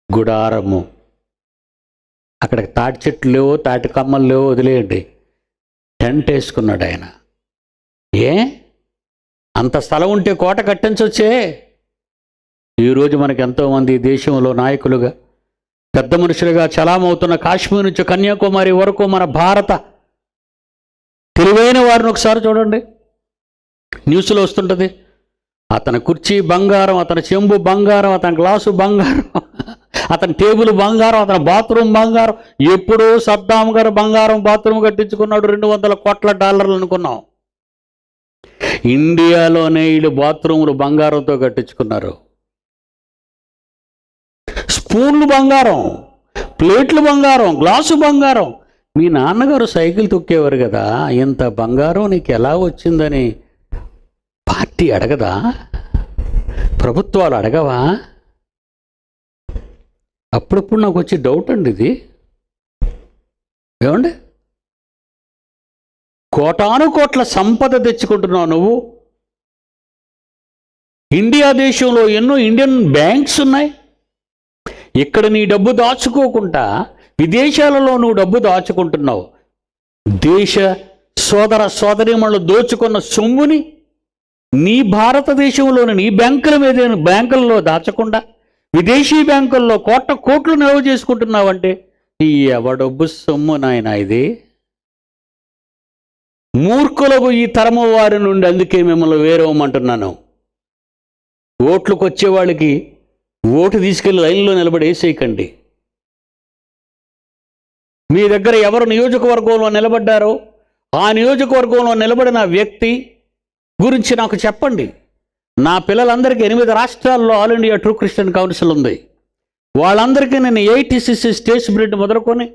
గుడారము. అక్కడ తాటి చెట్లు లేవో, తాటి కమ్మలు లేవో, వదిలేయండి, టెంట్ వేసుకున్నాడు ఆయన. ఏ అంత స్థలం ఉంటే కోట కట్టించొచ్చే. ఈరోజు మనకు ఎంతోమంది దేశంలో నాయకులుగా, పెద్ద మనుషులుగా చలామవుతున్న కాశ్మీర్ నుంచి కన్యాకుమారి వరకు మన భారత తెలివైన వారిని ఒకసారి చూడండి, న్యూస్లో వస్తుంటుంది. అతని కుర్చీ బంగారం, అతని చెంబు బంగారం, అతని గ్లాసు బంగారం, అతని టేబుల్ బంగారం, అతని బాత్రూమ్ బంగారం. ఎప్పుడూ సద్దాం గారు బంగారం బాత్రూమ్ కట్టించుకున్నాడు, $200 కోట్ల అనుకున్నాం. ఇండియాలోనే వీళ్ళు బాత్రూములు బంగారంతో కట్టించుకున్నారు. స్పూన్లు బంగారం, ప్లేట్లు బంగారం, గ్లాసు బంగారం. మీ నాన్నగారు సైకిల్ తొక్కేవారు కదా, ఇంత బంగారం నీకు ఎలా వచ్చిందని పార్టీ అడగదా? ప్రభుత్వాలు అడగవా? అప్పుడప్పుడు నాకు వచ్చే డౌట్ అండి ఇది. ఏమండి, కోటాను కోట్ల సంపద తెచ్చుకుంటున్నావు నువ్వు. ఇండియా దేశంలో ఎన్నో ఇండియన్ బ్యాంక్స్ ఉన్నాయి. ఇక్కడ నీ డబ్బు దాచుకోకుండా విదేశాలలో నువ్వు డబ్బు దాచుకుంటున్నావు. దేశ సోదర సోదరీమణులు దోచుకున్న సొమ్ముని నీ భారతదేశంలోని నీ బ్యాంకులలో దాచకుండా విదేశీ బ్యాంకుల్లో కోట్లు నిల్వ చేసుకుంటున్నావంటే ఈ ఎవడబ్బు సొమ్ము నాయన ఇది. మూర్ఖులకు ఈ తరము వారి నుండి అందుకే మిమ్మల్ని వేరవమంటున్నాను. ఓట్లకు వచ్చేవాళ్ళకి ఓటు తీసుకెళ్లి లైన్లో నిలబడి వేసేయకండి. మీ దగ్గర ఎవరు నియోజకవర్గంలో నిలబడ్డారో ఆ నియోజకవర్గంలో నిలబడిన వ్యక్తి గురించి నాకు చెప్పండి. నా పిల్లలందరికీ 8 రాష్ట్రాల్లో all India true Christian council ఉంది. వాళ్ళందరికీ నేను ఏఐటీసీసీ స్టేట్ ప్రెసిడెంట్ మొదలుకొని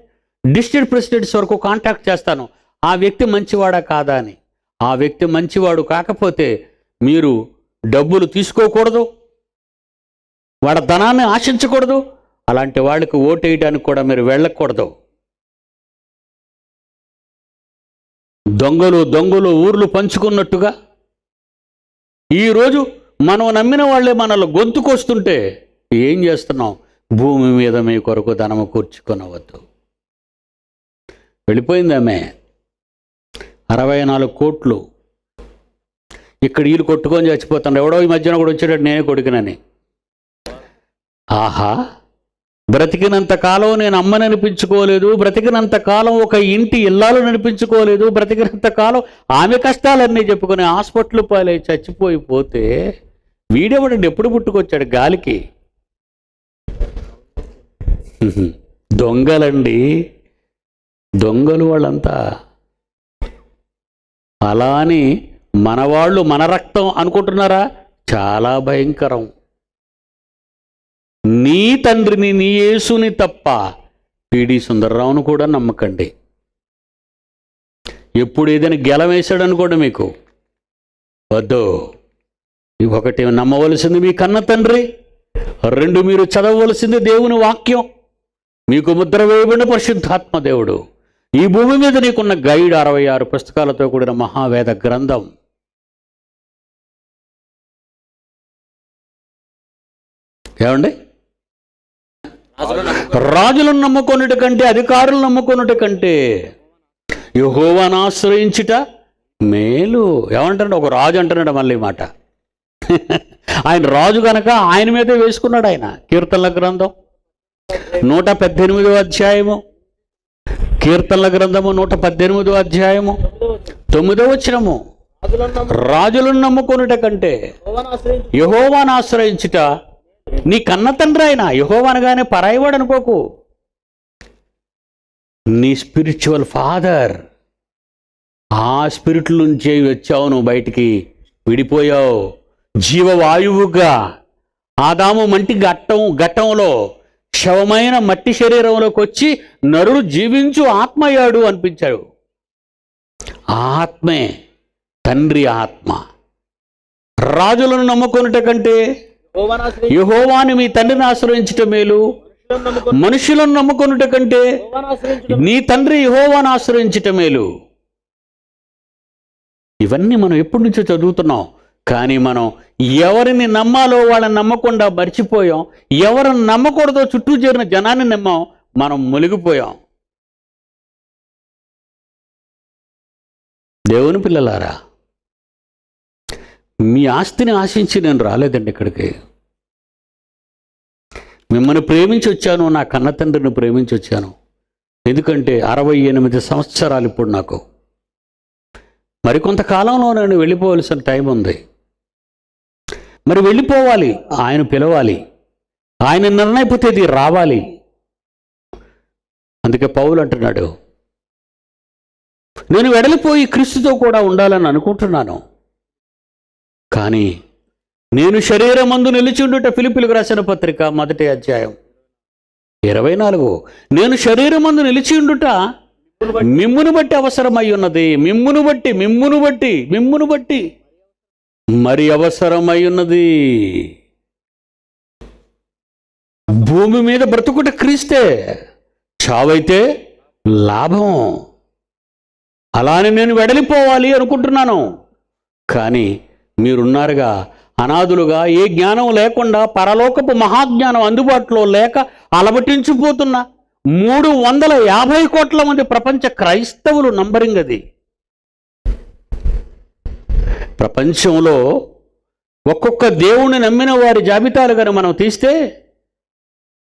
డిస్ట్రిక్ట్ ప్రెసిడెంట్స్ వరకు కాంటాక్ట్ చేస్తాను. ఆ వ్యక్తి మంచివాడా కాదా అని. ఆ వ్యక్తి మంచివాడు కాకపోతే మీరు డబ్బులు తీసుకోకూడదు, వాడి ధనాన్ని ఆశించకూడదు, అలాంటి వాళ్ళకి ఓటేయడానికి కూడా మీరు వెళ్ళకూడదు. దొంగలు ఊర్లు పంచుకున్నట్టుగా ఈరోజు మనం నమ్మిన వాళ్ళే మనల్ని గొంతుకొస్తుంటే ఏం చేస్తున్నాం? భూమి మీద మీ కొరకు ధనము కూర్చుకొనవద్దు. వెళ్ళిపోయింది ఆమె. 64 కోట్లు ఇక్కడ వీళ్ళు కొట్టుకొని చచ్చిపోతాడు. ఎవడో ఈ మధ్యన కూడా వచ్చాడు, నేనే కొడుకునని. ఆహా, బ్రతికినంత కాలం నేను అమ్మని అనిపించుకోలేదు, బ్రతికినంత కాలం ఒక ఇంటి ఇల్లాలు అనిపించుకోలేదు, బ్రతికినంత కాలం ఆమె కష్టాలన్నీ చెప్పుకొని హాస్పిటల్ పాలై చచ్చిపోయిపోతే వీడెవడండి ఎప్పుడు పుట్టుకొచ్చాడు గాలికి? దొంగలండి, దొంగలు వాళ్ళంతా. అలా అని మనవాళ్ళు మన రక్తం అనుకుంటున్నారా? చాలా భయంకరం. నీ తండ్రిని నీ యేసుని తప్ప పిడి సుందర్రావును కూడా నమ్మకండి. ఎప్పుడు ఏదైనా గెలం వేశాడు అనుకోండి మీకు వద్దు. ఒకటి నమ్మవలసింది మీ కన్న తండ్రి, 2 మీరు చదవవలసింది దేవుని వాక్యం, మీకు ముద్ర వేయబడిన పరిశుద్ధాత్మ దేవుడు. ఈ భూమి మీద నీకున్న గైడ్ 66 పుస్తకాలతో కూడిన మహావేద గ్రంథం. ఏమండి, రాజులను నమ్ముకొనుట కంటే అధికారులను నమ్ముకొనుట కంటే యెహోవాను ఆశ్రయించుట మేలు. ఏమంటాడు ఒక రాజు అంటున్నాడు మళ్ళీ మాట. ఆయన రాజు కనుక ఆయన మీదే వేసుకున్నాడు ఆయన. కీర్తనల గ్రంథం 118వ అధ్యాయము, కీర్తనల గ్రంథము 118వ అధ్యాయము 9వ వచనము, రాజులను నమ్ముకొనుట కంటే యెహోవాను ఆశ్రయించుట నీ కన్న తండ్రి ఆయన. యెహోవా అనగానే పరాయివాడు అనుకోకు, నీ స్పిరిచువల్ ఫాదర్. ఆ స్పిరిట్ నుంచే వచ్చావు నువ్వు, బయటికి విడిపోయావు. జీవవాయువుగా ఆదాము మంటి ఘట్టంలో శవమైన మట్టి శరీరంలోకి వచ్చి నరుడు జీవించు ఆత్మయ్యాడు అనిపించాడు. ఆత్మే తండ్రి ఆత్మ. రాజులను నమ్ముకొనుట కంటే యెహోవాను మీ తండ్రిని ఆశ్రయించటం మేలు. మనుషులను నమ్ముకొనుట కంటే నీ తండ్రి యెహోవాను ఆశ్రయించటం మేలు. ఇవన్నీ మనం ఎప్పటి నుంచో చదువుతున్నాం, కానీ మనం ఎవరిని నమ్మాలో వాళ్ళని నమ్మకుండా మర్చిపోయాం. ఎవరిని నమ్మకూడదో చుట్టూ చేరిన జనాన్ని నమ్మాం, మనం మునిగిపోయాం. దేవుని పిల్లలారా, మీ ఆస్తిని ఆశించి నేను రాలేదండి ఇక్కడికి. మిమ్మల్ని ప్రేమించి వచ్చాను, నా కన్న తండ్రిని ప్రేమించి వచ్చాను. ఎందుకంటే 68 సంవత్సరాలు ఇప్పుడు నాకు. మరికొంతకాలంలో నేను వెళ్ళిపోవలసిన టైం ఉంది. మరి వెళ్ళిపోవాలి, ఆయన పిలవాలి, ఆయన నిర్ణయపు తేదీ రావాలి. అందుకే పౌలు అంటున్నాడు, నేను వెడలిపోయి క్రీస్తుతో కూడా ఉండాలని అనుకుంటున్నాను, కానీ నేను శరీరమందు నిలిచిండుట. ఫిలిప్పీయులకు రాసిన పత్రిక 1వ అధ్యాయం 24. నేను శరీరమందు నిలిచిండుట మిమ్మును బట్టి అవసరమై ఉన్నది. మిమ్మును బట్టి మరి అవసరమై ఉన్నది. భూమి మీద బ్రతుకుట క్రీస్తే, చావైతే లాభం. అలానే నేను వెడలిపోవాలి అనుకుంటున్నాను. కానీ మీరున్నారుగా, అనాథులుగా, ఏ జ్ఞానం లేకుండా, పరలోకపు మహాజ్ఞానం అందుబాటులో లేక అలమటించిపోతున్న 350 కోట్ల మంది ప్రపంచ క్రైస్తవులు నంబరింగ్ అది. ప్రపంచంలో ఒక్కొక్క దేవుణ్ణి నమ్మిన వారి జాబితాలు కానీ మనం తీస్తే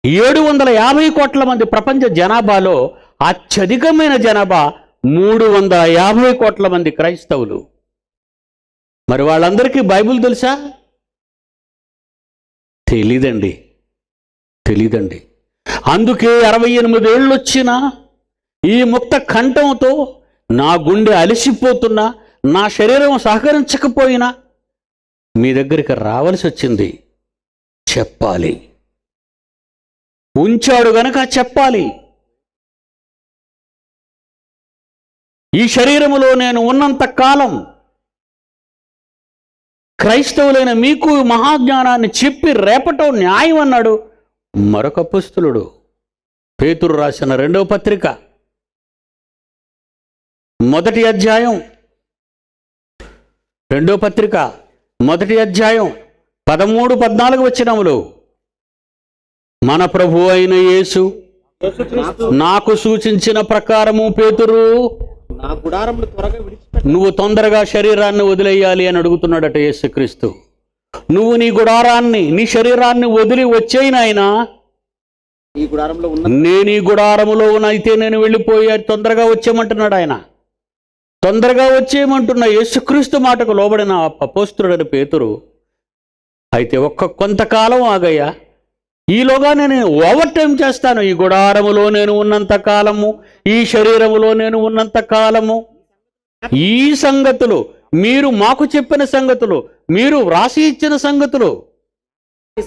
750 కోట్ల మంది ప్రపంచ జనాభాలో అత్యధికమైన జనాభా 350 కోట్ల మంది క్రైస్తవులు. మరి వాళ్ళందరికీ బైబిల్ తెలుసా? తెలీదండి. అందుకే 68 ఏళ్ళు వచ్చినా ఈ ముక్త కంఠంతో నా గుండె అలసిపోతున్నా, నా శరీరం సహకరించకపోయినా మీ దగ్గరికి రావాల్సి వచ్చింది. చెప్పాలి, ఉంచాడు గనక చెప్పాలి. ఈ శరీరములో నేను ఉన్నంత కాలం క్రైస్తవులైన మీకు మహాజ్ఞానాన్ని చెప్పి రేపటం న్యాయం అన్నాడు మరొక అపొస్తలుడు. పేతురు రాసిన 2వ పత్రిక 1వ అధ్యాయం, 2వ పత్రిక 1వ అధ్యాయం 13-14 వచనములు, మన ప్రభు అయిన యేసు నాకు సూచించిన ప్రకారము పేతురు, నా గుడారములు త్వరగా విడిచిపెట్టు. నువ్వు తొందరగా శరీరాన్ని వదిలేయాలి అని అడుగుతున్నాడట యేసుక్రీస్తు. నువ్వు నీ గుడారాన్ని, నీ శరీరాన్ని వదిలి వచ్చేయి నాయనా. ఈ గుడారంలో ఉన్న నేను ఈ గుడారములో అయితే నేను వెళ్ళిపోయా, తొందరగా వచ్చేయమంటున్నాడు ఆయన. తొందరగా వచ్చేయమంటున్న యేసుక్రీస్తు మాటకు లోబడిన అపొస్తలుడైన పేతురు, అయితే కొంతకాలం ఆగయ్యా, ఈలోగా నేను ఓవర్ టైం చేస్తాను. ఈ గుడారములో నేను ఉన్నంత కాలము, ఈ శరీరములో నేను ఉన్నంత కాలము, ఈ సంగతులు, మీరు మాకు చెప్పిన సంగతులు, మీరు వ్రాసి ఇచ్చిన సంగతులు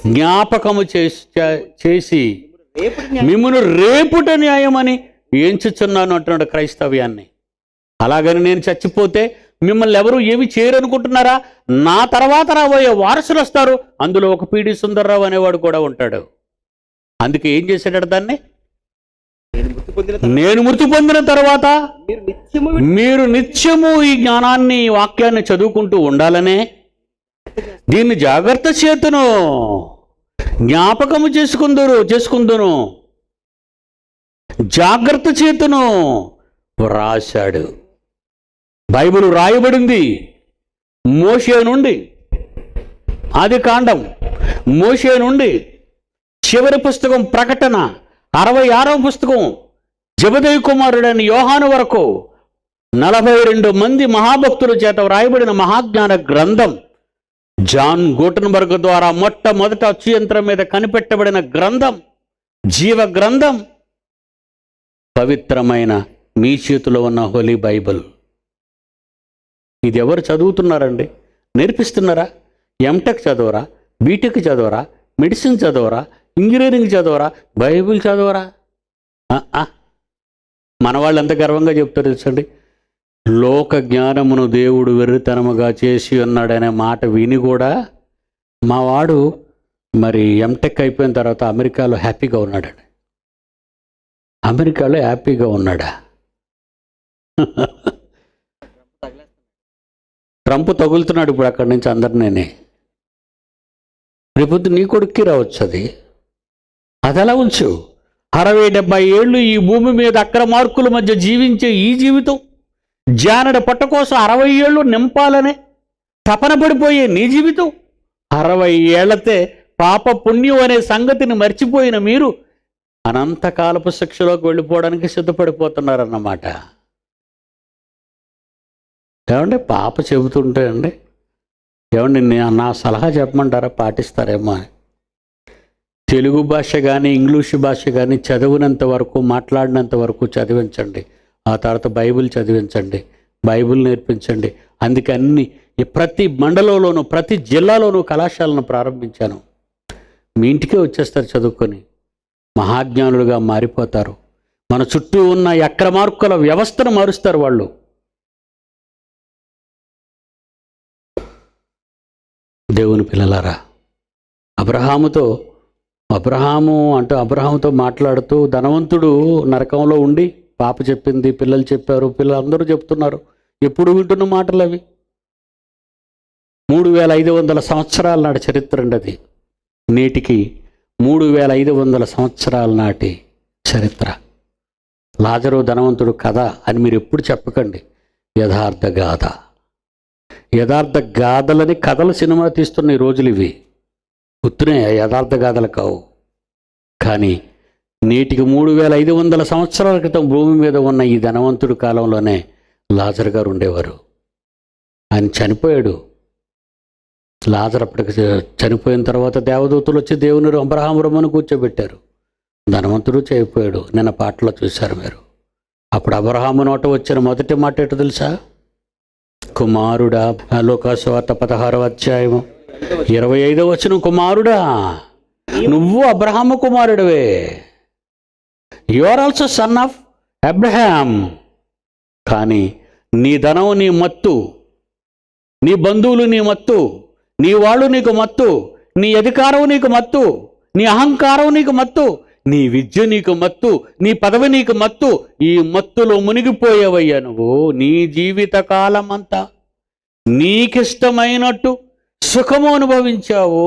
జ్ఞాపకము చేసి మిమ్మును రేపుట న్యాయమని ఎంచుచున్నాను అంటున్నాడు క్రైస్తవ్యాన్ని. అలాగని నేను చచ్చిపోతే మిమ్మల్ని ఎవరు ఏమి చేయరనుకుంటున్నారా? నా తర్వాత రాబోయే వారసులు వస్తారు, అందులో ఒక పీడి సుందర్రావు అనేవాడు కూడా ఉంటాడు. అందుకే ఏం చేశాడు దాన్ని? నేను మృతి పొందిన తర్వాత మీరు నిత్యము ఈ జ్ఞానాన్ని, ఈ వాక్యాన్ని చదువుకుంటూ ఉండాలనే దీన్ని జాగ్రత్త చేతును, జ్ఞాపకము చేసుకుందును, జాగ్రత్త చేతును రాశాడు. బైబిల్ రాయబడింది మోషే నుండి, ఆదికాండం, మోషే నుండి చివరి పుస్తకం ప్రకటన, 66వ పుస్తకం జెబెదయి కుమారుడైన యోహాను వరకు 42 మంది మహాభక్తుల చేత వ్రాయబడిన మహాజ్ఞాన గ్రంథం, జాన్ గూటన్బర్గ్ ద్వారా మొట్టమొదట అచ్చు యంత్రం మీద కనిపెట్టబడిన గ్రంథం, జీవ గ్రంథం, పవిత్రమైన మీ చేతిలో ఉన్న హోలీ బైబిల్. ఇది ఎవరు చదువుతున్నారండి? నేర్పిస్తున్నారా? ఎంటెక్ చదవరా? బీటెక్ చదవరా? మెడిసిన్ చదవరా? ఇంజనీరింగ్ చదవరా? బైబిల్ చదవరా? మన వాళ్ళు ఎంత గర్వంగా చెప్తారు తెలుసండి, లోక జ్ఞానమును దేవుడు వెర్రితనముగా చేసి ఉన్నాడనే మాట విని కూడా మా వాడు మరి ఎంటెక్ అయిపోయిన తర్వాత అమెరికాలో హ్యాపీగా ఉన్నాడండి. అమెరికాలో హ్యాపీగా ఉన్నాడా? ట్రంప్ తగులుతున్నాడు ఇప్పుడు అక్కడి నుంచి అందరినీ. రేపొద్దు నీ కొడుక్కి రావచ్చు అది అలా ఉంచు. 60-70 ఏళ్ళు ఈ భూమి మీద అక్రమార్కుల మధ్య జీవించే ఈ జీవితం, జానడ పట్ట కోసం 60 ఏళ్ళు నింపాలనే తపన పడిపోయే నీ జీవితం, 60 ఏళ్లతే పాప పుణ్యం అనే సంగతిని మర్చిపోయిన మీరు అనంతకాలపు శిక్షలోకి వెళ్ళిపోవడానికి సిద్ధపడిపోతున్నారన్నమాట. ఏమండి పాప చెబుతుంటే అండి, ఏమండి నా సలహా చెప్పమంటారా? పాటిస్తారేమో అని. తెలుగు భాష కానీ ఇంగ్లీష్ భాష కానీ చదివినంత వరకు, మాట్లాడినంత వరకు చదివించండి. ఆ తర్వాత బైబిల్ చదివించండి, బైబిల్ నేర్పించండి. అందుకే ప్రతి మండలంలోనూ ప్రతి జిల్లాలోనూ కళాశాలను ప్రారంభించాను. మీ ఇంటికే వచ్చేస్తారు చదువుకొని, మహాజ్ఞానులుగా మారిపోతారు. మన చుట్టూ ఉన్న అక్రమార్కుల వ్యవస్థను మారుస్తారు వాళ్ళు. దేవుని పిల్లలారా, అబ్రహాముతో మాట్లాడుతూ ధనవంతుడు నరకంలో ఉండి పాప చెప్పింది, పిల్లలు చెప్పారు, పిల్లలందరూ చెప్తున్నారు. ఎప్పుడు వింటున్న మాటలు అవి. 3500 సంవత్సరాల నాటి చరిత్ర అండి అది. నేటికి 3500 సంవత్సరాల నాటి చరిత్ర. లాజరు ధనవంతుడు కథ అని మీరు ఎప్పుడు చెప్పకండి. యథార్థ గాథ. యథార్థ గాథలని కథలు సినిమా తీస్తున్న ఈ రోజులు ఇవి. గుర్తునే యథార్థ గాథలు కావు. కానీ నేటికి 3500 సంవత్సరాల క్రితం భూమి మీద ఉన్న ఈ ధనవంతుడి కాలంలోనే లాజరు గారు ఉండేవారు. ఆయన చనిపోయాడు. లాజరు అప్పటికి చనిపోయిన తర్వాత దేవదూతలు వచ్చి దేవుని అబ్రహాము రమ్మని కూర్చోబెట్టారు. ధనవంతుడు చనిపోయాడు. నిన్న పాటలో చూశారు మీరు. అప్పుడు అబ్రహాము నోట వచ్చిన మొదటి మాట ఏంటో తెలుసా? కుమారుడా. లోకాసువార్త 16వ అధ్యాయము 25వ వచనం. కుమారుడా, నువ్వు అబ్రహాము కుమారుడివే. You are also son of Abraham. కానీ నీ ధనం నీ మత్తు, నీ బంధువులు నీ మత్తు, నీ వాళ్ళు నీకు మత్తు, నీ అధికారం నీకు మత్తు, నీ అహంకారం నీకు మత్తు, నీ విద్య నీకు మత్తు, నీ పదవి నీకు మత్తు. ఈ మత్తులో మునిగిపోయావయ్యా నువ్వు. నీ జీవిత కాలమంతా నీకిష్టమైనట్టు సుఖము అనుభవించావు.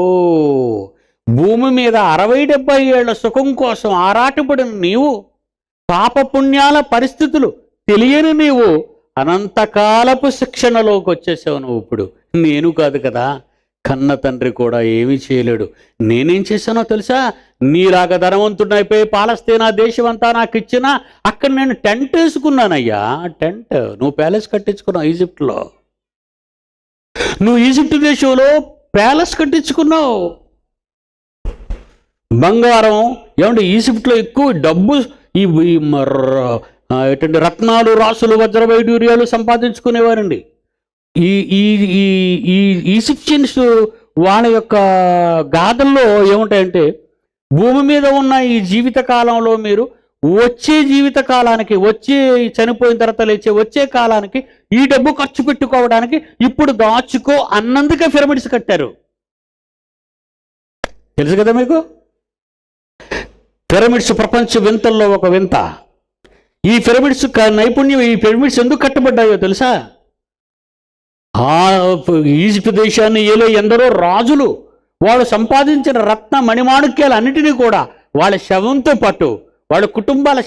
భూమి మీద 60-70 ఏళ్ల సుఖం కోసం ఆరాటపడిన నీవు, పాపపుణ్యాల పరిస్థితులు తెలియని నీవు అనంతకాలపు శిక్షణలోకి వచ్చేసావు నువ్వు. ఇప్పుడు నేను కాదు కదా, కన్న తండ్రి కూడా ఏమీ చేయలేడు. నేనేం చేశానో తెలుసా? నీలాగా ధనవంతుడైపోయి పాలస్తీనా దేశం అంతా నాకు ఇచ్చినా అక్కడ నేను టెంట్ వేసుకున్నానయ్యా. టెంట్. నువ్వు ప్యాలెస్ కట్టించుకున్నావు ఈజిప్ట్లో. నువ్వు ఈజిప్ట్ దేశంలో ప్యాలెస్ కట్టించుకున్నావు. బంగారం ఏమంటే ఈజిప్ట్లో ఎక్కువ డబ్బు ఏంటంటే రత్నాలు, రాసులు, వజ్రవైడూర్యాలు సంపాదించుకునేవారండి. ఈ ఈ ఈ ఈజిప్షియన్స్ వాళ్ళ యొక్క గాథల్లో ఏముంటాయంటే, భూమి మీద ఉన్న ఈ జీవిత కాలంలో మీరు వచ్చే జీవిత కాలానికి, వచ్చే చనిపోయిన తర్వాత లేచే వచ్చే కాలానికి ఈ డబ్బు ఖర్చు పెట్టుకోవడానికి ఇప్పుడు దాచుకో అన్నందుకే పిరమిడ్స్ కట్టారు. తెలుసు కదా మీకు? పిరమిడ్స్ ప్రపంచ వింతల్లో ఒక వింత. ఈ పిరమిడ్స్ నైపుణ్యం, ఈ పిరమిడ్స్ ఎందుకు కట్టబడ్డాయో తెలుసా? ఈజిప్ట్ దేశాన్ని ఏలే ఎందరో రాజులు వాళ్ళు సంపాదించిన రత్న మణిమాణిక్యాలు అన్నిటినీ కూడా వాళ్ళ శవంతో పాటు, వాళ్ళ కుటుంబాల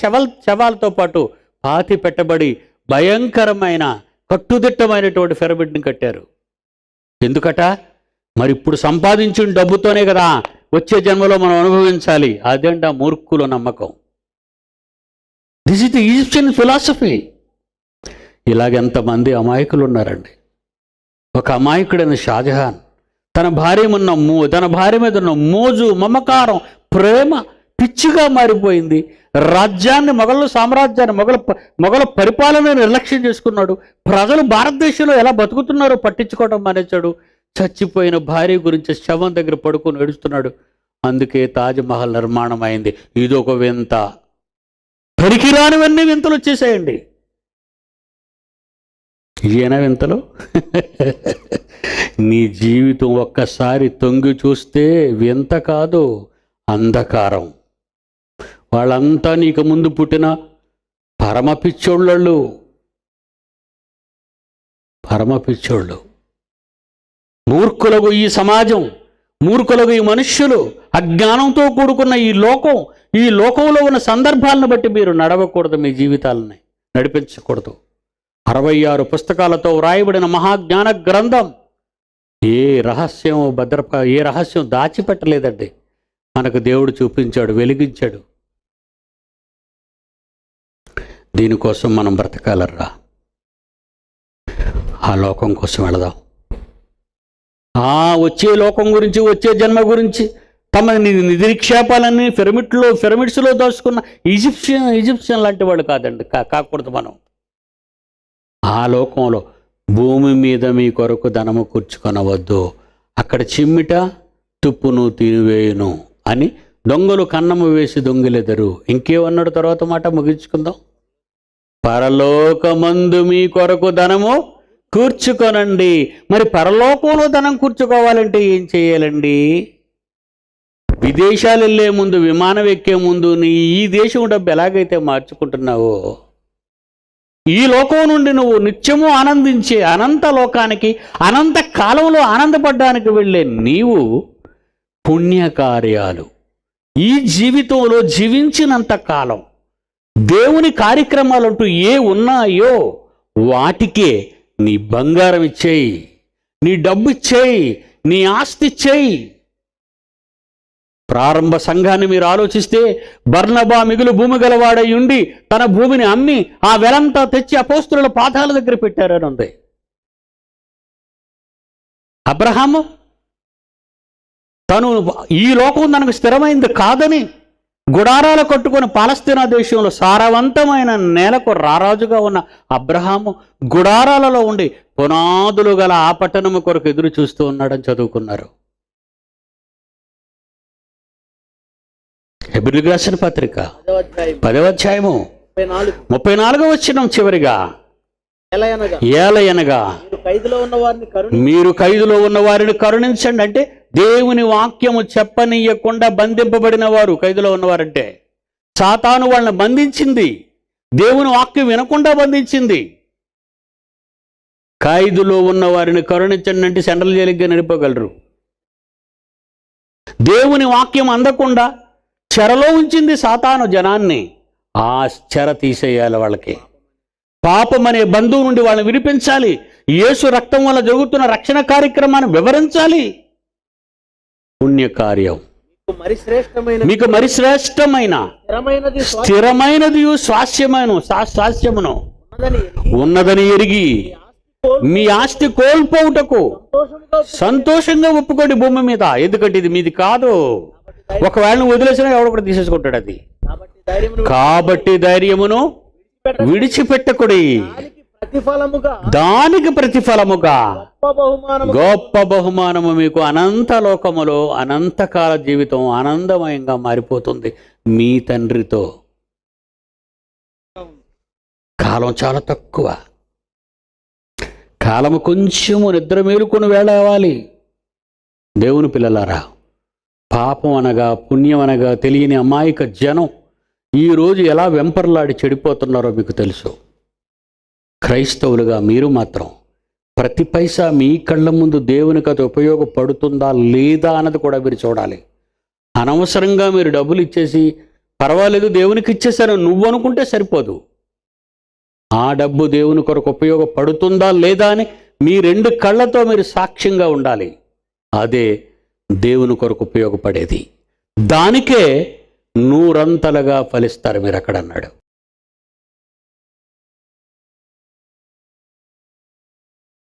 శవాలతో పాటు పాతి పెట్టబడి భయంకరమైన కట్టుదిట్టమైనటువంటి పిరమిడ్ని కట్టారు. ఎందుకట? మరి ఇప్పుడు సంపాదించిన డబ్బుతోనే కదా వచ్చే జన్మలో మనం అనుభవించాలి. అదేంట మూర్ఖుల నమ్మకం. This is the Egyptian philosophy. ఇలాగెంతమంది అమాయకులు ఉన్నారండి. ఒక అమాయకుడైన షాజహాన్ తన భార్య మీద ఉన్న మోజు, మమకారం, ప్రేమ పిచ్చిగా మారిపోయింది. రాజ్యాన్ని, సామ్రాజ్యాన్ని, మొఘల పరిపాలన నిర్లక్ష్యం చేసుకున్నాడు. ప్రజలు భారతదేశంలో ఎలా బతుకుతున్నారో పట్టించుకోవడం మానేశాడు. చచ్చిపోయిన భార్య గురించి శవం దగ్గర పడుకొని ఏడుస్తున్నాడు. అందుకే తాజ్మహల్ నిర్మాణం అయింది. ఇదొక వింత. పనికిరానివన్నీ వింతలు వచ్చేసాయండి. ఇదేనా వింతలు? నీ జీవితం ఒక్కసారి తొంగి చూస్తే వింత కాదు, అంధకారం. వాళ్ళంతా నీకు ముందు పుట్టిన పరమ పిచ్చోళ్ళు. మూర్ఖులకు ఈ సమాజం, మూర్ఖులకు ఈ మనుష్యులు, అజ్ఞానంతో కూడుకున్న ఈ లోకంలో ఉన్న సందర్భాలను బట్టి మీరు నడవకూడదు. మీ జీవితాలని నడిపించకూడదు. 66 పుస్తకాలతో వ్రాయబడిన మహాజ్ఞాన గ్రంథం ఏ రహస్యం దాచిపెట్టలేదండి. మనకు దేవుడు చూపించాడు, వెలిగించాడు. దీనికోసం మనం బ్రతకాలరా. ఆ లోకం కోసం వెళదాం. వచ్చే లోకం గురించి, వచ్చే జన్మ గురించి తమ నిధిక్షేపాలన్నీ పిరమిడ్స్లో దోచుకున్న ఈజిప్షియన్ లాంటి వాళ్ళు కాదండి, కాకూడదు మనం. ఆ లోకంలో భూమి మీద మీ కొరకు ధనము కూర్చుకొనవద్దు, అక్కడ చిమ్మిట తుప్పును తినివేయును అని దొంగలు కన్నము వేసి దొంగిలెదరు. ఇంకేమన్నాడు తర్వాత మాట ముగించుకుందాం. పరలోకమందు మీ కొరకు ధనము కూర్చుకొనండి. మరి పరలోకంలో ధనం కూర్చుకోవాలంటే ఏం చేయాలండి? విదేశాలు వెళ్ళే ముందు, విమానం ఎక్కే ముందు నీ ఈ దేశం డబ్బు ఎలాగైతే మార్చుకుంటున్నావో, ఈ లోకం నుండి నువ్వు నిత్యము ఆనందించే అనంత లోకానికి, అనంత కాలంలో ఆనందపడ్డానికి వెళ్ళే నీవు పుణ్యకార్యాలు ఈ జీవితంలో జీవించినంత కాలం దేవుని కార్యక్రమాలంటూ ఏ ఉన్నాయో వాటికే నీ బంగారం ఇచ్చేయి, నీ డబ్బు ఇచ్చేయి, నీ ఆస్తి ఇచ్చేయి. ప్రారంభ సంఘాన్ని మీరు ఆలోచిస్తే బర్నబా మిగులు భూమి గలవాడై ఉండి తన భూమిని అమ్మి ఆ వెలంతా తెచ్చి అపోస్తుల పాదాల దగ్గర పెట్టారని ఉంది. అబ్రహాము తను ఈ లోకం తనకు స్థిరమైంది కాదని గుడారాలు కట్టుకొని పాలస్తీనా దేశంలో సారవంతమైన నేలకు రారాజుగా ఉన్న అబ్రహాము గుడారాలలో ఉండి పునాదులు గల ఆ పట్టణము కొరకు ఎదురు చూస్తూ ఉన్నాడని చదువుకున్నారు. హెబ్రీయులకు రాసిన పత్రిక 10వ అధ్యాయము 34వ వచనం చివరిగా, ఏలయనగా మీరు ఖైదులో ఉన్న వారిని కరుణించండి. అంటే దేవుని వాక్యము చెప్పనీయకుండా బంధింపబడిన వారు ఖైదులో ఉన్నవారంటే, సాతాను వాళ్ళని బంధించింది, దేవుని వాక్యం వినకుండా బంధించింది. ఖైదులో ఉన్న వారిని కరుణించండి అంటే సెంట్రల్ జైలుగా నడిపోగలరు. దేవుని వాక్యం అందకుండా చెరలో ఉంచింది సాతాను జనాన్ని. ఆ చెర తీసేయాలి వాళ్ళకి. పాపం అనే బంధువు నుండి వాళ్ళని విడిపించాలి. యేసు రక్తం వల్ల జరుగుతున్న రక్షణ కార్యక్రమాన్ని వివరించాలి. పుణ్యకార్యం మీకు మరి శ్రేష్టమైన స్థిరమైనది స్వాస్యమును ఉన్నదని ఎరిగి మీ ఆస్తి కోల్పోవుటకు సంతోషంగా ఒప్పుకోండి భూమి మీద. ఎందుకంటే ఇది మీది కాదు. ఒకవేళ నువ్వు వదిలేసినా ఎవడో కూడా తీసేసుకుంటాడు అది. కాబట్టి ధైర్యమును విడిచిపెట్టకుడి, దానికి ప్రతిఫలముగా గొప్ప బహుమానము మీకు అనంత లోకములో అనంతకాల జీవితం ఆనందమయంగా మారిపోతుంది మీ తండ్రితో. కాలం చాలా తక్కువ. కాలము కొంచెము నిద్ర మేలుకొని వేళవాలి. దేవుని పిల్లలారా, పాపం అనగా పుణ్యం అనగా తెలియని అమాయక జనం ఈరోజు ఎలా వెంపర్లాడి చెడిపోతున్నారో మీకు తెలుసు. క్రైస్తవులుగా మీరు మాత్రం ప్రతి పైసా మీ కళ్ళ ముందు దేవునికి అది ఉపయోగపడుతుందా లేదా అన్నది కూడా మీరు చూడాలి. అనవసరంగా మీరు డబ్బులు ఇచ్చేసి పర్వాలేదు దేవునికి ఇచ్చేసారు నువ్వు అనుకుంటే సరిపోదు. ఆ డబ్బు దేవుని కొరకు ఉపయోగపడుతుందా లేదా అని మీ 2 కళ్ళతో మీరు సాక్ష్యంగా ఉండాలి. అదే దేవుని కొరకు ఉపయోగపడేది. దానికే 100 అంతలుగా ఫలిస్తారు మీరు అక్కడ అన్నాడు.